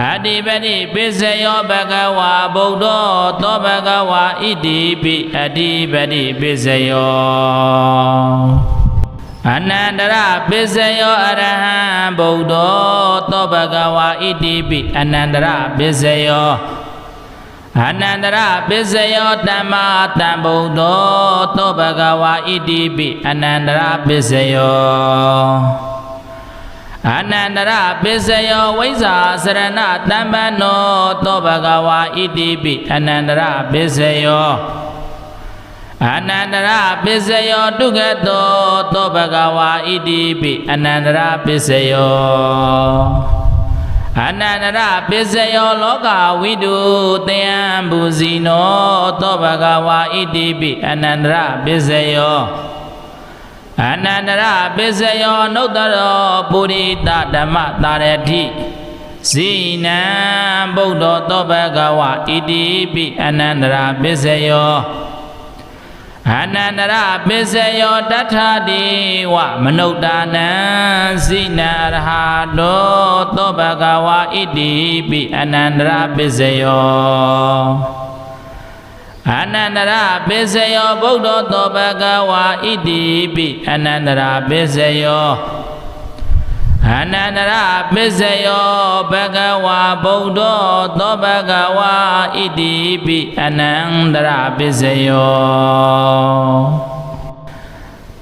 အဓိပတိပိစယောဘဂဝါဗုဒ္ဓောသောဘဂဝါဣတိပိအဓိပတိပိစယောအနန္တရပိစယောအရဟံဗုဒ္ဓောသောဘဂဝါဣတိပိအနန္တရပိစယောအနန္တရပိစယောသမ္မာသမ္ဗုဒ္ဓောသောဘဂဝါဣတိပိအနန္တရပိစယောအနန္တရပိစယောဝိဇ္ဇာစရဏတံပန္နောသောဘဂဝါဣတိပိအနန္တရပိစယောအနန္တရပိစယောဒုက္ခတောသောဘဂဝါဣတိပိအနန္တရပိစယောအနန္တရပိစယောလောကဝိတုတယံဘူဇိနောသောဘဂဝါဣတိပိအနန္တရပိစယောအနန္တရပိစယောနုတ္တရောပုရိသဓမ္မတရတိဇိနံဗုဒ္ဓောသောဘဂဝါဣတိပိအနန္တရပိစယောအနန္တရပိစယောတထာတိဝမနုဿာနံဇိနံအရဟတောသောဘဂဝါဣတိပိအနန္တရပိစယောအနန္တရပိစယောဗုဒ္ဓောသောဘဂဝါဣတိပိအနန္တရပိစယောအနန္တရပိစယောဘဂဝါဗုဒ္ဓောသောဘဂဝါဣတိပိအနန္တရပိစယော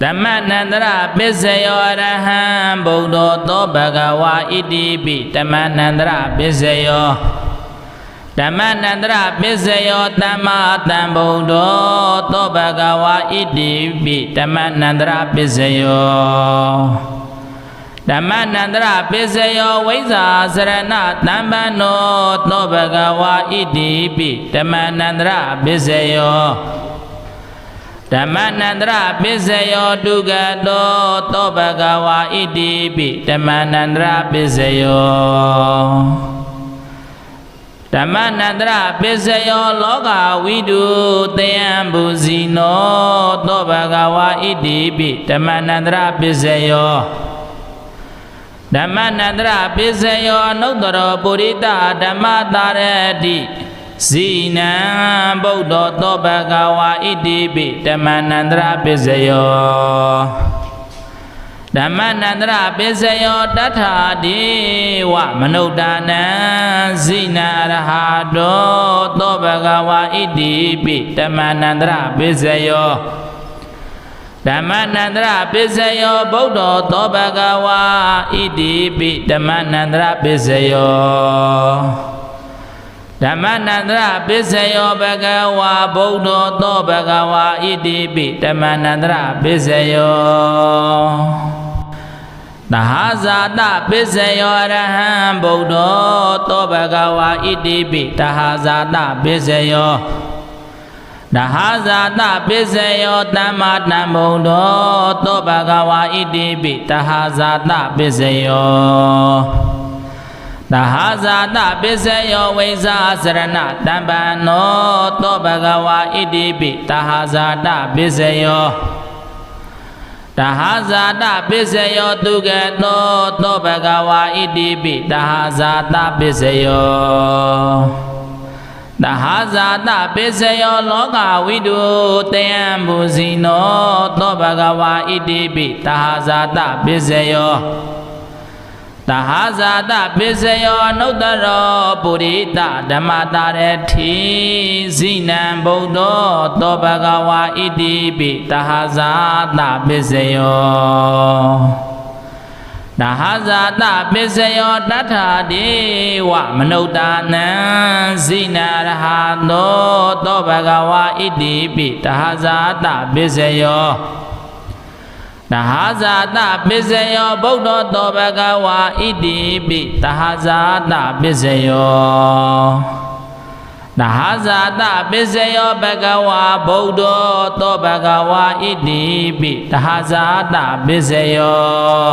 သမ္မနန္တရပိစယောအရဟံဗုဒ္ဓောသောဘဂဝါဣတိပိသမ္မနန္တရပိစယောဓမ္မနန္တရပိစယောသမ္မာသမ္ဗုဒ္ဓောသောဘဂဝါဣတိပိဓမ္မနန္တရပိစယောဓမ္မနန္တရပိစယောဝိဇ္ဇာစရဏတံပန္နောသောဘဂဝါဣတိပိဓမ္မနန္တရပိစယောဓမ္မနန္တရပိစယောဒုက္ခတောသောဘဂဝါဣတိပိဓမ္မနန္တရပိစယောဓမ္မနန္တရပိစယောလောကဝိတုတယံဘူဇိနောသောဘဂဝါဣတိပိဓမ္မနန္တရပိစယောဓမ္မနန္တရပိစယောအနုတ္တရောပုရိသဓမ္မတရတိဇိနံဗုဒ္ဓောသောဘဂဝါဣတိပိဓမ္မနန္တရပိစယောဓမ္မနန္တရပိစယောတထာတိဝမနုဿာနံဇိနံအရဟတောသောဘဂဝါဣတိပိဓမ္မနန္တရပိစယောဓမ္မနန္တရပိစယောဗုဒ္ဓောသောဘဂဝါဣတိပိဓမ္မနန္တရပိစယောဓမ္မနန္တရပိစယောဘဂဝါဗုဒ္ဓောသောဘဂဝါဣတိပိဓမ္မနန္တရပိစယောဓ တဟာဇာတပစ္စယောအရဟံဗုဒ္ဓောသောဘဂဝါဣတိပိတဟာဇာတပစ္စယောတဟာဇာတပစ္စယောသမ္မာတံဗုဒ္ဓောသောဘဂဝါဣတိပိတဟာဇာတပစ္စယောတဟာဇာတပစ္စယောဝိဇာစရဏတံပန္နောသောဘဂဝါဣတိပိတဟာဇာတပစ္စယောတဟာဇာတပစ္စယောသူကတောသောဘဂဝါဣတိပိတဟာဇာတပစ္စယောတဟာဇာတပစ္စယောလောကဝိတုတယံဘူဇိနောသောဘဂဝါဣတိပိတဟာဇာတပစ္စယောတဟာဇာတပစ္စယောအနုတ္တရောပုရိသဓမ္မတာရတိဇိနံဗုဒ္ဓောသောဘဂဝါဣတိပိတဟာဇာတပစ္စယောတဟာဇာတပစ္စယောတထာဒေဝမနုဿာနံဇိနရဟသောသောဘဂဝါဣတိပိတဟာဇာတပစ္စယောတဟာဇာတပစ္စယောဗုဒ္ဓသောဘဂဝါဣတိပိတဟာဇာတပစ္စယောတဟာဇာတပစ္စယောဘဂဝါဗုဒ္ဓသောဘဂဝါဣတိပိတဟာဇာတပစ္စယော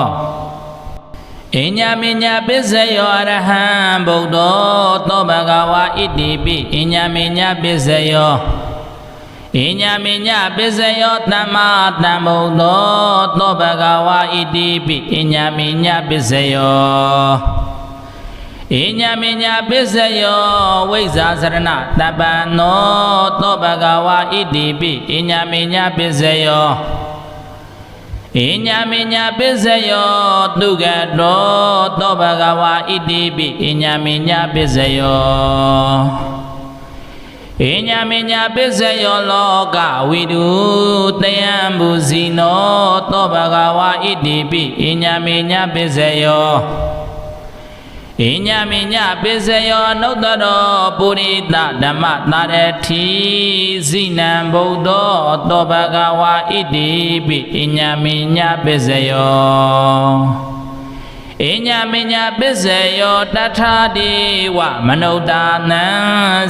အညမေညပစ္စယောအရဟံဗုဒ္ဓသောဘဂဝါဣတိပိအညမေညပစ္စယောအညမေညပစ္စယောသမ္မာတံဗုဒ္ဓသောဘဂဝါဣတိပိအညမေညပစ္စယောအညမေညပစ္စယောဝိဇ္ဇာစရဏတပ္ပန္နောသောဘဂဝါဣတိပိအညမေညပစ္စယောအညမေညပစ္စယောသူကတောသောဘဂဝါဣတိပိအညမေညပစ္စယောအညမေညပစ္စယောလောကဝိတုတယံဘူဇိနောသောဘဂဝါဣတိပိအညမေညပစ္စယောအညမေညပစ္စယောအနုတ္တရောပုရိသဓမ္မတာရတိဇိနံဗုဒ္ဓောသောဘဂဝါဣတိပိအညမေညပစ္စယောအညမေညပစ္စယောတထာဒေဝမနုဿာနံ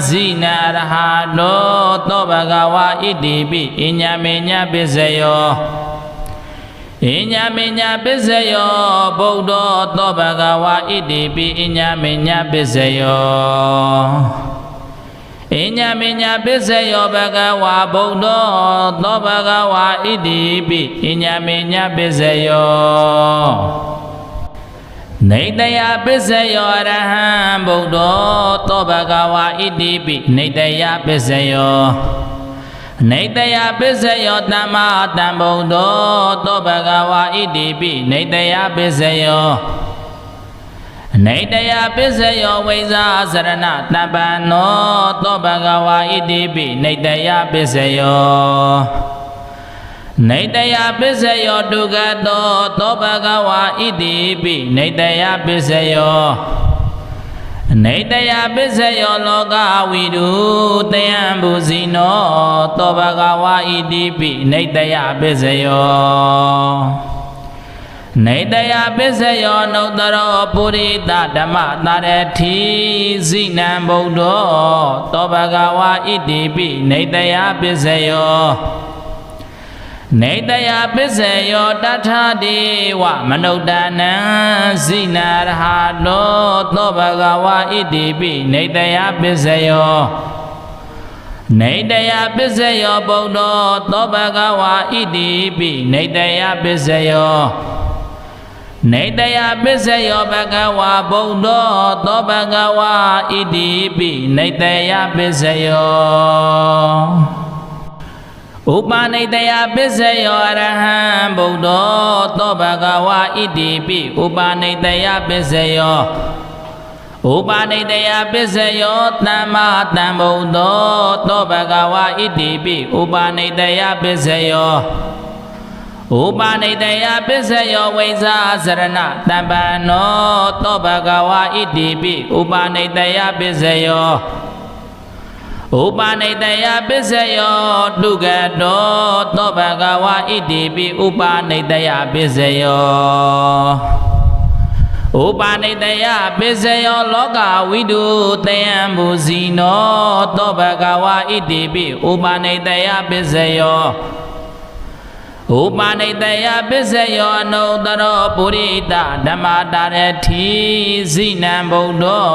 ဇိနရဟတောသောဘဂဝါဣတိပိအညမေညပစ္စယောအညမေညပစ္စယောဗုဒ္ဓသောဘဂဝါဣတိပိအညမေညပစ္စယောအညမေညပစ္စယောဘဂဝါဗုဒ္ဓသောဘဂဝါဣတိပိအညမေညပစ္စယောနေတယပစ္စယောအရဟံဗုဒ္ဓသောဘဂဝါဣတိပိနေတယပစ္စယောနေတယပစ္စယောသမ္မာတံဗုဒ္ဓသောဘဂဝါဣတိပိနေတယပစ္စယောနေတယပစ္စယောဝိဇာစရဏတပ္ပန္နောသောဘဂဝါဣတိပိနေတယပစ္စယောနေတယပစ္စယောဒုက္ခတောသောဘဂဝါဣတိပိနေတယပစ္စယောနေတယပစ္စယောလောကဝိတုတယံဘူဇိနောသောဘဂဝါဣတိပိနေတယပစ္စယောနေတယပစ္စယောနုတ္တရောပုရိသဓမ္မတာရတိဇိနံဗုဒ္ဓောသောဘဂဝါဣတိပိနေတယပစ္စယောနေတယပစ္စယောတထာဒေဝမနုဿာနံဇိနရဟတောသောဘဂဝါဣတိပိနေတယပစ္စယောနေတယပစ္စယောဗုဒ္ဓသောဘဂဝါဣတိပိနေတယပစ္စယောနေတယပစ္စယောဘဂဝါဗုဒ္ဓသောဘဂဝါဣတိပိနေတယပစ္စယောဥပနိတယပစ္စယောအရဟံဗုဒ္ဓသောဘဂဝါဣတိပိဥပနိတယပစ္စယောဥပနိတယပစ္စယောသမ္မာတံဗုဒ္ဓသောဘဂဝါဣတိပိဥပနိတယပစ္စယောဥပနိတယပစ္စယောဝိဇာစရဏတပ္ပန္နောသောဘဂဝါဣတိပိဥပနိတယပစ္စယော ဥပနိတယပစ္စယောတုကတောသောဘဂဝါဣတိပိဥပနိတယပစ္စယောဥပနိတယပစ္စယောလောကဝိတုတယံဘူဇိနောသောဘဂဝါဣတိပိဥပနိတယပစ္စယောဥပနိတယပစ္စယောအနုတ္တရောပုရိသဓမ္မတာရတိဇိနံဗုဒ္ဓော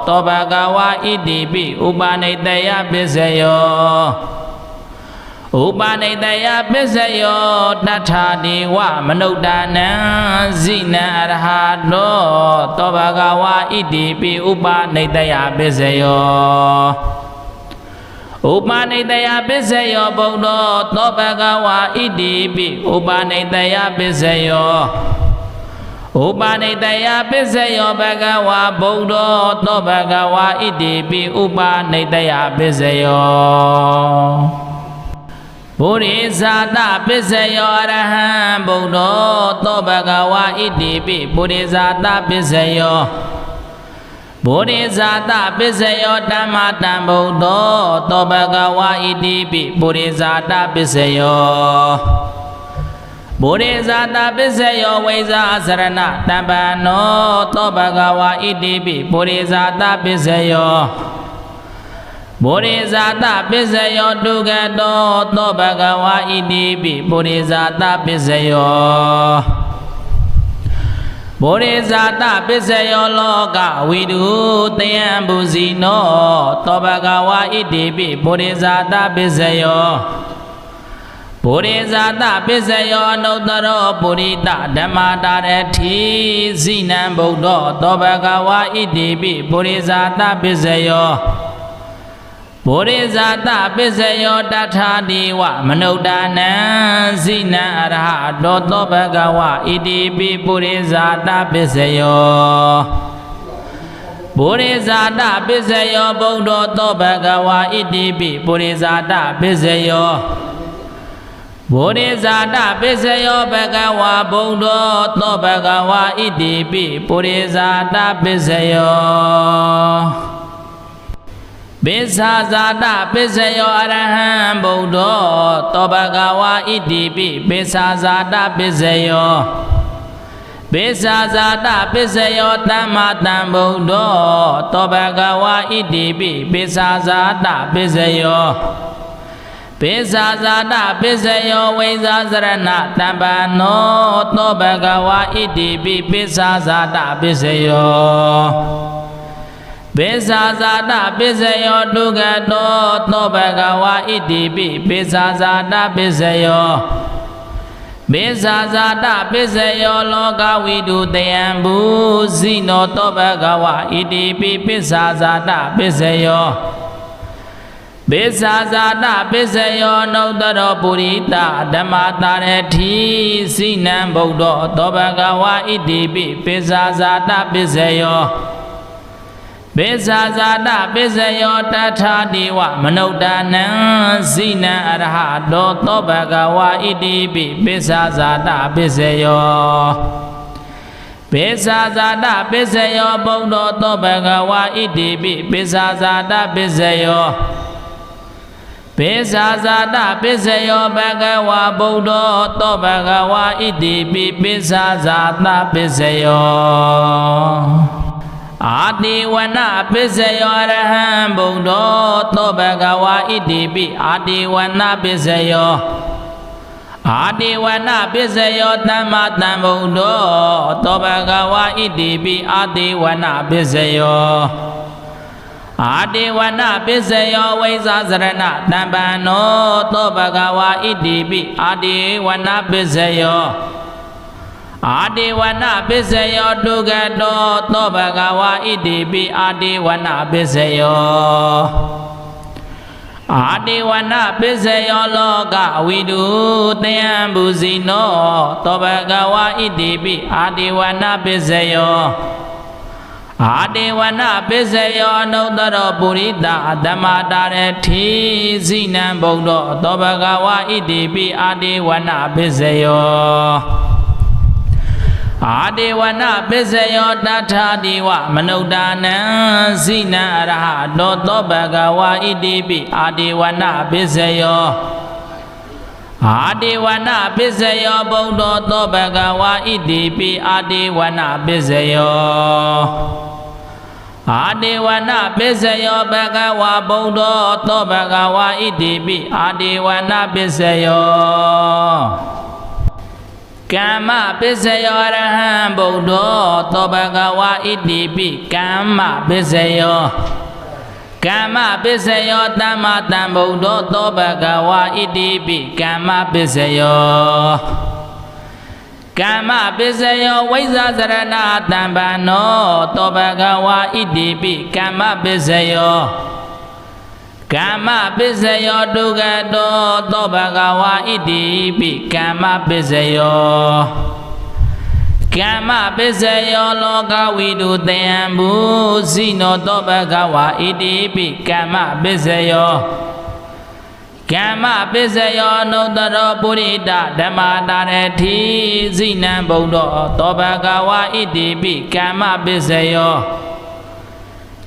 သောဘဂဝါဣတိပိဥပနိတယပစ္စယောဥပနိတယပစ္စယောတထာဒေဝမနုဿာနံဇိနံအရဟတောသောဘဂဝါဣတိပိဥပနိတယပစ္စယောဥပနိတယပစ္စယောဗုဒ္ဓောသောဘဂဝါဣတိပိဥပနိတယပစ္စယောဥပနိတယပစ္စယောဘဂဝါဗုဒ္ဓောသောဘဂဝါဣတိပိဥပနိတယပစ္စယောဗုရိဇာတပစ္စယောအရဟံဗုဒ္ဓောသောဘဂဝါဣတိပိဗုရိဇာတပစ္စယောဗုရိဇာတပစ္စယောဓမ္မတံဗုဒ္ဓောသောဘဂဝါဣတိပိဗုရိဇာတပစ္စယောဗုရိဇာတပစ္စယောဝိဇာစရဏတမ္ပနောသောဘဂဝါဣတိပိဗုရိဇာတပစ္စယောဗုရိဇာတပစ္စယောတုကတောသောဘဂဝါဣတိပိဗုရိဇာတပစ္စယောဗုရိဇာတပစ္စယောလောကဝိတုတယံဘူဇိနောသောဘဂဝါဣတိပိဗုရိဇာတပစ္စယောဗုရိဇာတပစ္စယောအနုတ္တရောပုရိသဓမ္မတာရတိဇိနံဗုဒ္ဓောသောဘဂဝါဣတိပိဗုရိဇာတပစ္စယောဗုရိဇာတပစ္စယောတထာဒေဝမနုဿာနံဇိနံအရဟတောသောဘဂဝါဣတိပိဗုရိဇာတပစ္စယောဗုရိဇာတပစ္စယောဗုဒ္ဓောသောဘဂဝါဣတိပိဗုရိဇာတပစ္စယောဗုရိဇာတပစ္စယောဘဂဝါဗုဒ္ဓောသောဘဂဝါဣတိပိဗုရိဇာတပစ္စယောပိစ္ဆာဇာတပစ္စယောအရဟံဗုဒ္ဓောသောဘဂဝါဣတိပိပိစ္ဆာဇာတပစ္စယောပိစ္ဆာဇာတပစ္စယောသမ္မာတံဗုဒ္ဓောသောဘဂဝါဣတိပိပိစ္ဆာဇာတပစ္စယောပိစ္ဆာဇာတပစ္စယောဝိဇာစရဏတမ္ပနောသောဘဂဝါဣတိပိပိစ္ဆာဇာတပစ္စယောပိစ္ဆာဇာတပစ္စယောတုကတောသောဘဂဝါဣတိပိပိစ္ဆာဇာတပစ္စယောပိစ္ဆာဇာတပစ္စယောလောကဝိတုတယံဘူဇိနောသောဘဂဝါဣတိပိပိစ္ဆာဇာတပစ္စယောပိစ္ဆာဇာတပစ္စယောနုတ္တရောပုရိသဓမ္မတာရတိဇိနံဗုဒ္ဓောသောဘဂဝါဣတိပိပိစ္ဆာဇာတပစ္စယောပိစ္ဆာဇာတပစ္စယောတထာဒေဝမနုဿာနံဇိနံအရဟတောသောဘဂဝါဣတိပိပိစ္ဆာဇာတပစ္စယောပိစ္ဆာဇာတပစ္စယောဗုဒ္ဓောသောဘဂဝါဣတိပိပိစ္ဆာဇာတပစ္စယောပိစ္ဆာဇာတပစ္စယောဘဂဝါဗုဒ္ဓောသောဘဂဝါဣတိပိပိစ္ဆာဇာတပစ္စယောအာတိဝနပစ္စယောအရဟံဗုဒ္ဓောသောဘဂဝါဣတိပိအာတိဝနပစ္စယောအာတိဝနပစ္စယောသမ္မာတံဗုဒ္ဓောသောဘဂဝါဣတိပိအာတိဝနပစ္စယောအာတိဝနပစ္စယောဝိဇာစရဏတမ္ပနောသောဘဂဝါဣတိပိအာတိဝနပစ္စယောအာတိဝနပစ္စယောတုကတောသောဘဂဝါဣတိပိအာတိဝနပစ္စယောအာတိဝနပစ္စယောလောကဝိတုတယံဘူဇိနောသောဘဂဝါဣတိပိအာတိဝနပစ္စယောအာတိဝနပစ္စယောအနုတ္တရောပုရိသဓမ္မတာရတိဇိနံဗုဒ္ဓောသောဘဂဝါဣတိပိအာတိဝနပစ္စယော အာဒေဝနာပစ္စယောတထာဒီဝမနုဿာနံဇိနံအရဟတောသောဘဂဝါဣတိပိအာဒေဝနာပစ္စယောအာဒေဝနာပစ္စယောဗုဒ္ဓသောဘဂဝါဣတိပိအာဒေဝနာပစ္စယောအာဒေဝနာပစ္စယောဘဂဝါဗုဒ္ဓသောဘဂဝါဣတိပိအာဒေဝနာပစ္စယောကမ္မပစ္စယောအရဟံဗုဒ္ဓသောဘဂဝါဣတိပိကမ္မပစ္စယောကမ္မပစ္စယောသမ္မာသမ္ဗုဒ္ဓသောဘဂဝါဣတိပိကမ္မပစ္စယောကမ္မပစ္စယောဝိဇ္ဇာစရဏတံပန္နောသောဘဂဝါဣတိပိကမ္မပစ္စယောကမ္မပစ္စယောဒုက္ခတောသောဘဂဝါဣတိပိကမ္မပစ္စယောကမ္မပစ္စယောလောကဝိတုတယံဘူဇိနောသောဘဂဝါဣတိပိကမ္မပစ္စယောကမ္မပစ္စယောနုတ္တရောပုရိတဓမ္မာတာရတိဇိနံဗုဒ္ဓသောဘဂဝါဣတိပိကမ္မပစ္စယော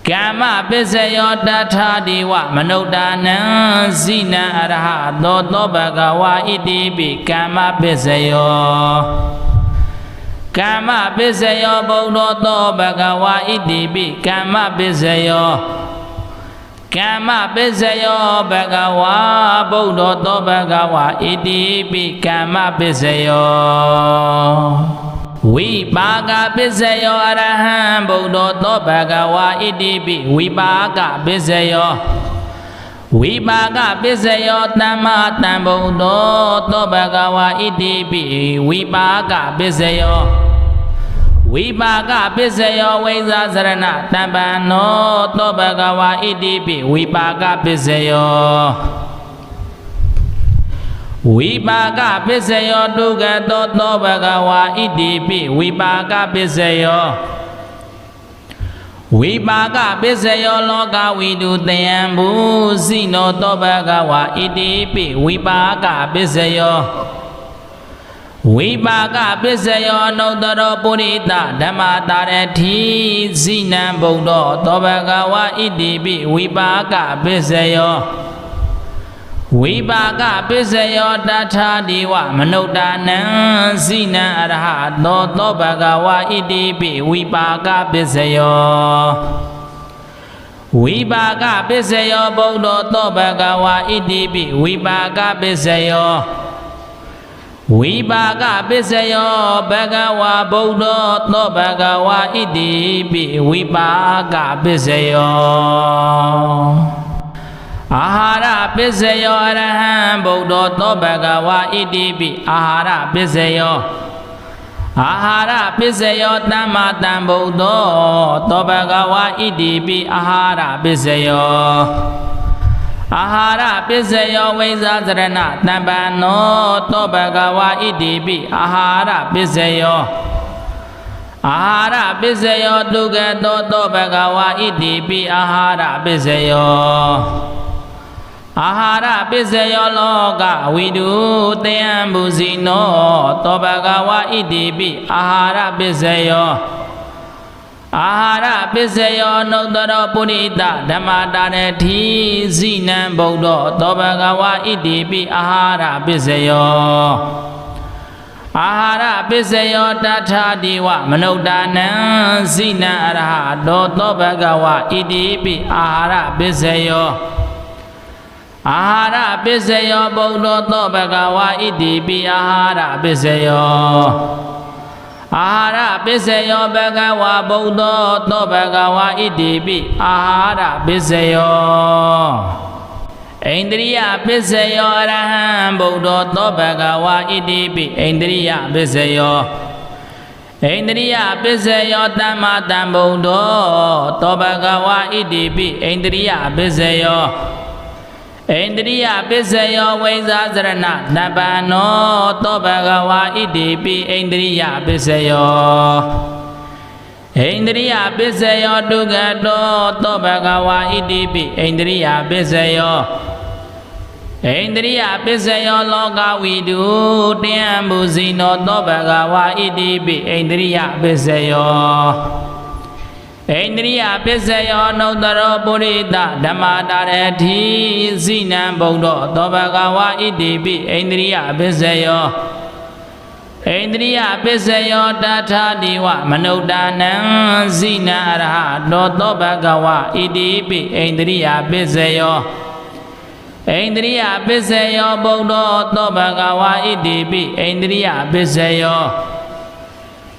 ကမ္မပစ္စယောတထာဒီဝမနုဿာနံဇိနံအရဟတောသောဘဂဝါဣတိပိကမ္မပစ္စယောကမ္မပစ္စယောဗုဒ္ဓသောဘဂဝါဣတိပိကမ္မပစ္စယောကမ္မပစ္စယောဘဂဝါဗုဒ္ဓသောဘဂဝါဣတိပိကမ္မပစ္စယောဝိပါကပစ္စယောအရဟံဗုဒ္ဓသောဘဂဝါဣတိပိဝိပါကပစ္စယောဝိပါကပစ္စယောသမ္မာသမ္ဗုဒ္ဓသောဘဂဝါဣတိပိဝိပါကပစ္စယောဝိပါကပစ္စယောဝိဇ္ဇာစရဏတံပန္နောသောဘဂဝါဣတိပိဝိပါကပစ္စယောဝိပါကပစ္စယောဒုက္ခတောသောဘဂဝါဣတိပိဝိပါကပစ္စယောဝိပါကပစ္စယောလောကဝိတုတယံဘူဇိနောသောဘဂဝါဣတိပိဝိပါကပစ္စယောဝိပါကပစ္စယောနုတ္တရောပုရိသဓမ္မာတာရတိဇိနံဗုဒ္ဓသောဘဂဝါဣတိပိဝိပါကပစ္စယောဝိပါကပစ္စယောတထာဒီဝမနုဿာနံဇိနံအရဟတောသောဘဂဝါဣတိပိဝိပါကပစ္စယောဝိပါကပစ္စယောဗုဒ္ဓသောဘဂဝါဣတိပိဝိပါကပစ္စယောဝိပါကပစ္စယောဘဂဝါဗုဒ္ဓသောဘဂဝါဣတိပိဝိပါကပစ္စယောအာဟာရပစ္စယောအရဟံဗုဒ္ဓသောဘဂဝါဣတိပိအာဟာရပစ္စယောအာဟာရပစ္စယောသမ္မာသမ္ဗုဒ္ဓသောဘဂဝါဣတိပိအာဟာရပစ္စယောအာဟာရပစ္စယောဝိဇ္ဇာစရဏတံပန္နောသောဘဂဝါဣတိပိအာဟာရပစ္စယောအာဟာရပစ္စယောဒုက္ခတောသောဘဂဝါဣတိပိအာဟာရပစ္စယောအာဟာရပစ္စယောလောကဝိတုတယံဘူဇိနောသောဘဂဝါဣတိပိအာဟာရပစ္စယောအာဟာရပစ္စယောနုတ္တရောပုရိသဓမ္မာတာရတိဇိနံဗုဒ္ဓသောဘဂဝါဣတိပိအာဟာရပစ္စယောအာဟာရပစ္စယောတထာဒီဝမနုဿာနံဇိနံအရဟတောသောဘဂဝါဣတိပိအာဟာရပစ္စယောအာဟာရပစ္စယောဗုဒ္ဓသောဘဂဝါဣတိပိအာဟာရပစ္စယောအာဟာရပစ္စယောဘဂဝါဗုဒ္ဓသောဘဂဝါဣတိပိအာဟာရပစ္စယောဣန္ဒြိယပစ္စယောအရဟံဗုဒ္ဓသောဘဂဝါဣတိပိဣန္ဒြိယပစ္စယောဣန္ဒြိယပစ္စယောသမ္မာသမ္ဗုဒ္ဓသောဘဂဝါဣတိပိဣန္ဒြိယပစ္စယောဣန္ဒြိယပစ္စယောဝိဇ္ဇာစရဏတံပန္နောသောဘဂဝါဣတိပိဣန္ဒြိယပစ္စယောဣန္ဒြိယပစ္စယောဒုက္ခတောသောဘဂဝါဣတိပိဣန္ဒြိယပစ္စယောဣ ဣန္ဒြိယပစ္စယောလောကဝိတုတယံမူဇိနောသောဘဂဝါဣတိပိဣန္ဒြိယပစ္စယောဣန္ဒြိယပစ္စယောနုတ္တရောပုရိသဓမ္မာတာရတိဇိနံဘုဒ္ဓသောဘဂဝါဣတိပိဣန္ဒြိယပစ္စယောဣန္ဒြိယပစ္စယောတထာဒီဝမနုဿာနံဇိနံအရဟတောသောဘဂဝါဣတိပိဣန္ဒြိယပစ္စယောဣန္ဒြိယပစ္စယောဘုဒ္ဓသောဘဂဝါဣတိပိဣန္ဒြိယပစ္စယော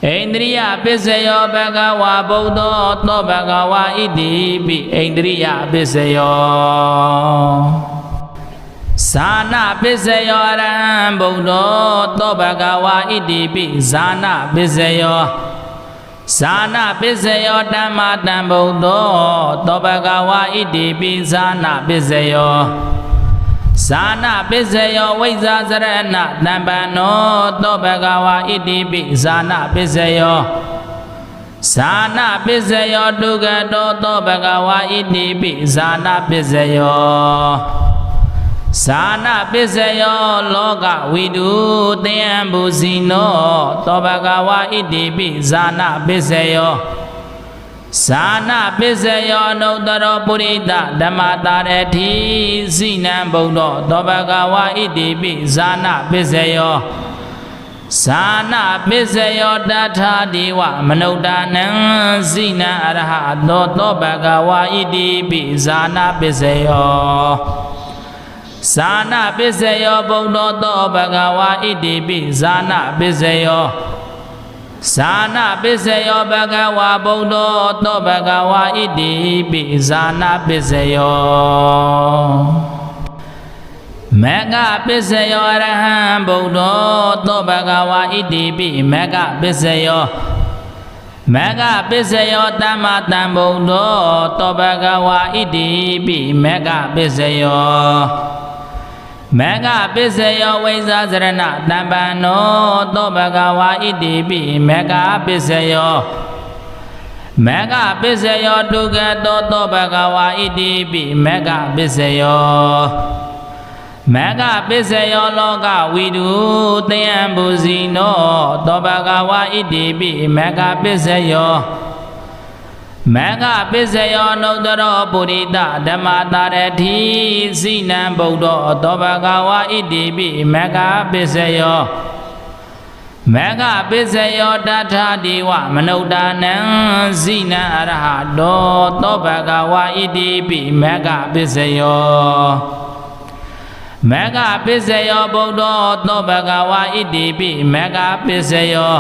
ဣန္ဒြိယပစ္စယောဘဂဝါဗုဒ္ဓသောဘဂဝါဣတိပိဣန္ဒြိယပစ္စယောဇာနာပစ္စယောအရဟံဗုဒ္ဓသောဘဂဝါဣတိပိဇာနာပစ္စယောဇာနာပစ္စယောဓမ္မတံဗုဒ္ဓသောဘဂဝါဣတိပိဇာနာပစ္စယောဇာနာပစ္စယောဝိဇ္ဇာစရဏတံပန္နောသောဘဂဝါဣတိပိဇာနာပစ္စယောဇာနာပစ္စယောဒုက္ခတောသောဘဂဝါဣတိပိဇာနာပစ္စယောဇာနာပစ္စယောလောကဝိတုတယံဘူဇိနောသောဘဂဝါဣတိပိဇာနာပစ္စယောဇာနာပစ္စယောနုတ္တရောပုရိသဓမ္မာတာရတိဇိနံဘုဒ္ဓသောဘဂဝါဣတိပိဇာနာပစ္စယောဇာနာပစ္စယောတထာဒီဝမနုဿာနံဇိနံအရဟတောသောဘဂဝါဣတိပိဇာနာပစ္စယောဇာနာပစ္စယောဘုဒ္ဓသောဘဂဝါဣတိပိဇာနာပစ္စယောဇာနာပစ္စယောဘဂဝါဗုဒ္ဓသောဘဂဝါဣတိပိဇာနာပစ္စယောမေဃပစ္စယောအရဟံဗုဒ္ဓသောဘဂဝါဣတိပိမေဃပစ္စယောမေဃပစ္စယောတမ္မာတံဗုဒ္ဓသောဘဂဝါဣတိပိမေဃပစ္စယောမေဃပစ္စယောဝိဇ္ဇာစရဏတံပန္နောသောဘဂဝါဣတိပိမေဃပစ္စယောမေဃပစ္စယောဒုက္ခတောသောဘဂဝါဣတိပိမေဃပစ္စယောမေဃပစ္စယောလောကဝိတုတယံဘူဇိနောသောဘဂဝါဣတိပိမေဃပစ္စယောမေဃပစ္စယောနုတ္တရောပုရိသဓမ္မာတာရတိဇိနံဗုဒ္ဓသောဘဂဝါဣတိပိမေဃပစ္စယောမေဃပစ္စယောတထာဒီဝမနုဿာနံဇိနံအရဟတောသောဘဂဝါဣတိပိမေဃပစ္စယောမေဃပစ္စယောဗုဒ္ဓသောဘဂဝါဣတိပိမေဃပစ္စယော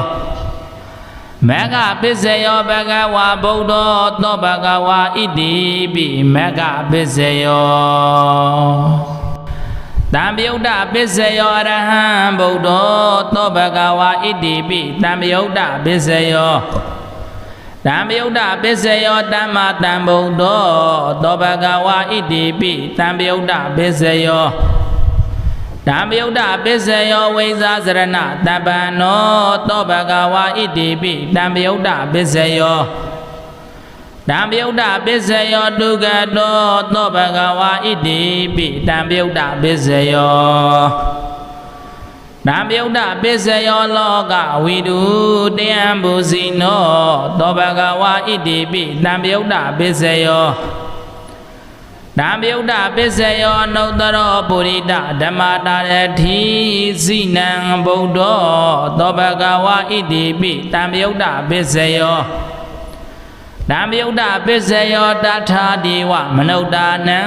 မေဃပစ္စယောဘဂဝါဗုဒ္ဓသောဘဂဝါဣတိပိမေဃပစ္စယောတံပယုတ်တပစ္စယောအရဟံဗုဒ္ဓသောဘဂဝါဣတိပိတံပယုတ်တပစ္စယောတံပယုတ်တပစ္စယောတမ္မာတံဗုဒ္ဓသောဘဂဝါဣတိပိတံပယုတ်တပစ္စယောတံပယုတ်တပစ္စယောဝိဇ္ဇာစရဏတပ္ပန္နောသောဘဂဝါဣတိပိတံပယုတ်တပစ္စယောတံပယုတ်တပစ္စယောဒုက္ခတောသောဘဂဝါဣတိပိတံပယုတ်တပစ္စယောတံပယုတ်တပစ္စယောလောကဝိတုတယံဘူဇိနောသောဘဂဝါဣတိပိတံပယုတ်တပစ္စယောတံပယုတ်တပစ္စယောနုတ္တရောပုရိသဓမ္မာတာရတိဇိနံဗုဒ္ဓသောဘဂဝါဣတိပိတံပယုတ်တပစ္စယောတံပယုတ်တပစ္စယောတထာဒီဝမနုဿာနံ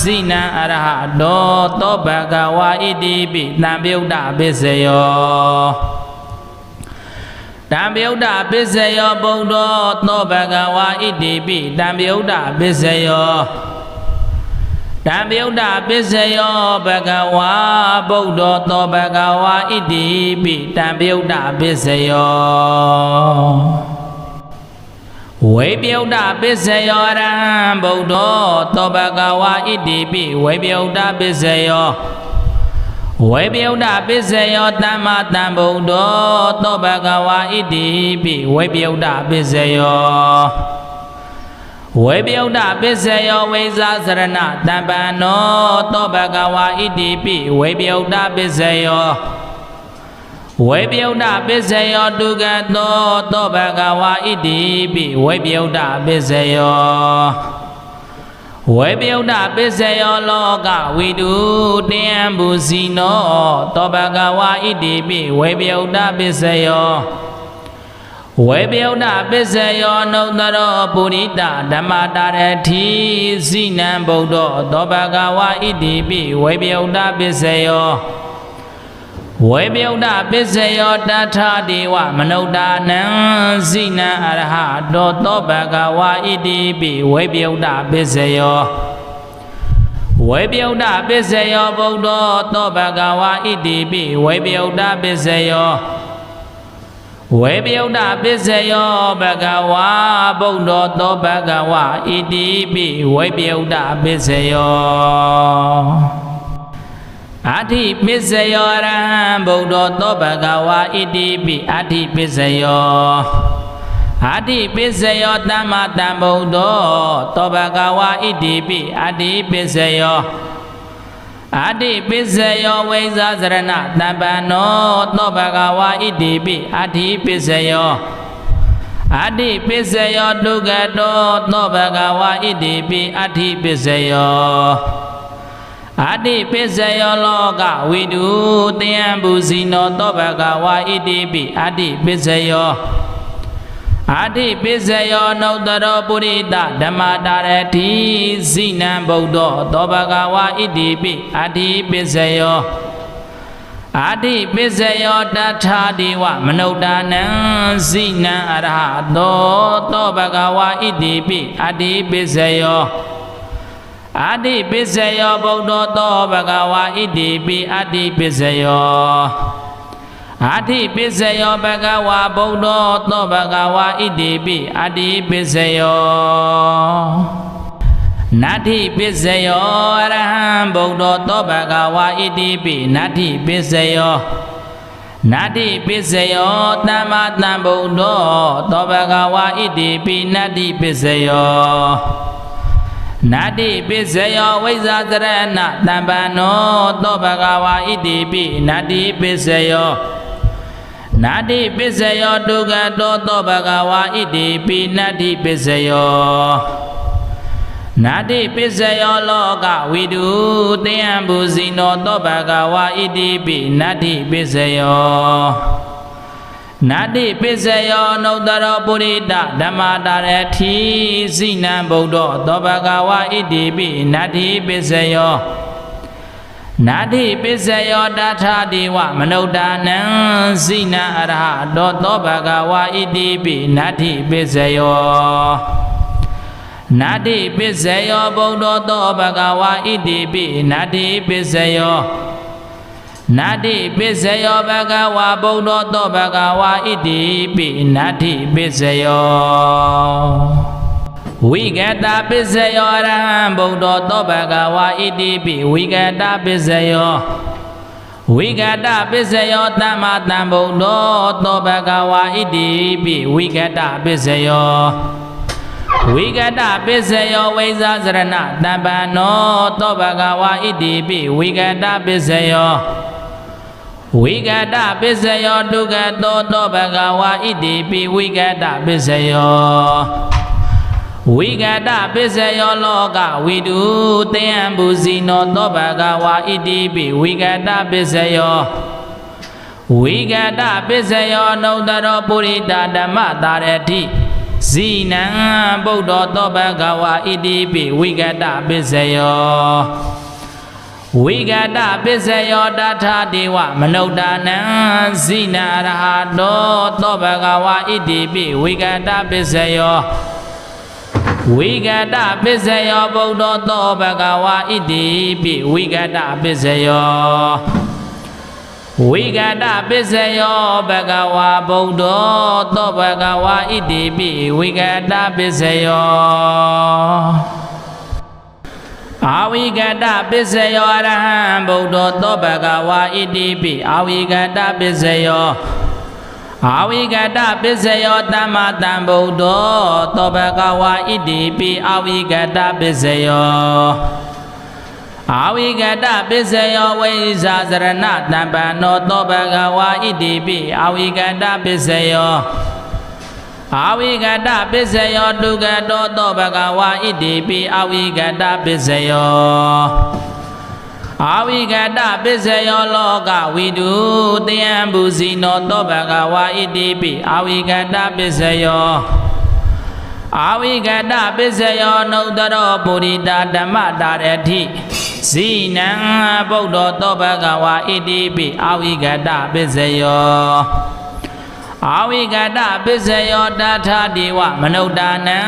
ဇိနံအရဟတောသောဘဂဝါဣတိပိတံပယုတ်တပစ္စယောတံပယုတ်တပစ္စယောဗုဒ္ဓသောဘဂဝါဣတိပိတံပယုတ်တပစ္စယောတံပယုတ်တပစ္စယောဘဂဝါဗုဒ္ဓသောဘဂဝါဣတိပိတံပယုတ်တပစ္စယောဝိပယုတ်တပစ္စယောအရဟံဗုဒ္ဓသောဘဂဝါဣတိပိဝိပယုတ်တပစ္စယောဝိပယုတ်တပစ္စယောတမ္မာတံဗုဒ္ဓသောဘဂဝါဣတိပိဝိပယုတ်တပစ္စယောဝ ဝေပြုတ်တပစ္စယောဝိဇာစရဏတံပန္နောသောဘဂဝါဣတိပိဝေပြုတ်တပစ္စယောဝေပြုတ်တပစ္စယောတုကတောသောဘဂဝါဣတိပိဝေပြုတ်တပစ္စယောဝေပြုတ်တပစ္စယောလောကဝိတုတေယံဘူဇိနောသောဘဂဝါဣတိပိဝေပြုတ်တပစ္စယောဝေပြုတ်တပစ္စယောနုတ္တရောပုရိတဓမ္မတာရတိဇိနံဗုဒ္ဓသောဘဂဝါဣတိပိဝေပြုတ်တပစ္စယောဝေပြုတ်တပစ္စယောတထာဒေဝမနုဿာနံဇိနံအရဟတောသောဘဂဝါဣတိပိဝေပြုတ်တပစ္စယောဝေပြုတ်တပစ္စယောဗုဒ္ဓသောဘဂဝါဣတိပိဝေပြုတ်တပစ္စယောဝေပြုတ်တပစ္စယောဘဂဝါဗုဒ္ဓသောဘဂဝါဣတိပိဝေပြုတ်တပစ္စယောအာတိပစ္စယောရဟံဗုဒ္ဓသောဘဂဝါဣတိပိအာတိပစ္စယောအာတိပစ္စယောသမ္မာတံဗုဒ္ဓသောဘဂဝါဣတိပိအာတိပစ္စယောအာတိပစ္စယောဝိဇာစရဏတံပန္နောသောဘဂဝါဣတိပိအာတိပစ္စယောအာတိပစ္စယောဒုက္ခတောသောဘဂဝါဣတိပိအာတိပစ္စယောအာတိပစ္စယောလောကဝိတုတေယံဘူဇိနောသောဘဂဝါဣတိပိအာတိပစ္စယောအာတိပစ္စယောနုတ္တရောပုရိသဓမ္မတာရတိဇိနံဗုဒ္ဓသောဘဂဝါဣတိပိအာတိပစ္စယောအာတိပစ္စယောတထာဒေဝမနုဿာနံဇိနံအရဟတောသောဘဂဝါဣတိပိအာတိပစ္စယောအာတိပစ္စယောဗုဒ္ဓသောဘဂဝါဣတိပိအာတိပစ္စယောအာတိပစ္စယောဘဂဝါဗုဒ္ဓသောဘဂဝါဣတိပိအာတိပစ္စယောနတ္ထိပစ္စယောအရဟံဗုဒ္ဓသောဘဂဝါဣတိပိနတ္ထိပစ္စယောနတ္ထိပစ္စယောသမ္မာတံဗုဒ္ဓသောဘဂဝါဣတိပိနတ္ထိပစ္စယောနတ္တိပစ္စယောဝိဇာစရဏတံပန္နောသောဘဂဝါဣတိပိနတ္တိပစ္စယောနတ္တိပစ္စယောဒုက္ခတောသောဘဂဝါဣတိပိနတ္တိပစ္စယောနတ္တိပစ္စယောလောကဝိတုတေယံဘူဇိနောသောဘဂဝါဣတိပိနတ္တိပစ္စယောနတ္တိပစ္စယောနုတ္တရောပုရိသဓမ္မတာရတိဇိနံဗုဒ္ဓသောဘဂဝါဣတိပိနတ္တိပစ္စယောနတ္တိပစ္စယောတထာဒေဝမနုဿာနံဇိနံအရဟတောသောဘဂဝါဣတိပိနတ္တိပစ္စယောနတ္တိပစ္စယောဗုဒ္ဓသောဘဂဝါဣတိပိနတ္တိပစ္စယောနတ္တိပစ္စယောဘဂဝါဗုဒ္ဓသောဘဂဝါဣတိပိနတ္တိပစ္စယောဝိကတပစ္စယောအရဟံဗုဒ္ဓသောဘဂဝါဣတိပိဝိကတပစ္စယောဝိကတပစ္စယောသမ္မာတံဗုဒ္ဓသောဘဂဝါဣတိပိဝိကတပစ္စယောဝိကတပစ္စယောဝိဇာစရဏတံပန္နောသောဘဂဝါဣတိပိဝိကတပစ္စယောဝိကတပစ္စယောဒုက္ခတောသောဘဂဝါဣတိပိဝိကတပစ္စယောဝိကတပစ္စယောလောကဝိတုတေယံဘူဇိနောသောဘဂဝါဣတိပိဝိကတပစ္စယောဝိကတပစ္စယောနုတ္တရောပုရိသဓမ္မတာရတိဇိနံဗုဒ္ဓသောဘဂဝါဣတိပိဝိကတပစ္စယောဝိကတပစ္စယောတထာဒေဝမနုဿာနံဇိနံအရဟတောသောဘဂဝါဣတိပိဝိကတပစ္စယောဝိကတပစ္စယောဗုဒ္ဓသောဘဂဝါဣတိပိဝိကတပစ္စယောဝိကတပစ္စယောဘဂဝါဗုဒ္ဓသောဘဂဝါဣတိပိဝိကတပစ္စယောအာဝိကတပစ္စယောအရဟံဗုဒ္ဓသောဘဂဝါဣတိပိအာဝိကတပစ္စယော အာဝိကတပစ္စယောတမ္မာတံဗုဒ္ဓောသောဘဂဝါဣတိပိအာဝိကတပစ္စယောအာဝိကတပစ္စယောဝိဇာစရဏတံပန္နောသောဘဂဝါဣတိပိအာဝိကတပစ္စယောအာဝိကတပစ္စယောဒုက္ခတောသောဘဂဝါဣတိပိအာဝိကတပစ္စယောအာဝိကတပစ္စယောလောကဝိတုတယံဘူဇိနောသောဘဂဝါဣတိပိအာဝိကတပစ္စယောအာဝိကတပစ္စယောနုတ္တရောပုရိသဓမ္မတာရတိဇိနံဗုဒ္ဓောသောဘဂဝါဣတိပိအာဝိကတပစ္စယောအာဝိကတပစ္စယောတထာတိဝမနုဿာနံ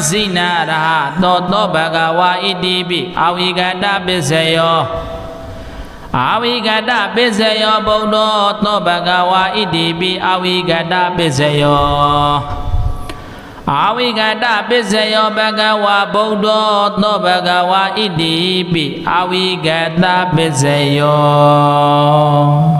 ဇိနာရဟသောဘဂဝါဣတိပိအာဝိကတပစ္စယောအာဝိကတပစ္စယောဗုဒ္ဓောသောဘဂဝါဣတိပိအာဝိကတပစ္စယောအာဝိကတပစ္စယောဘဂဝါဗုဒ္ဓောသောဘဂဝါဣတိပိအာဝိကတပစ္စယော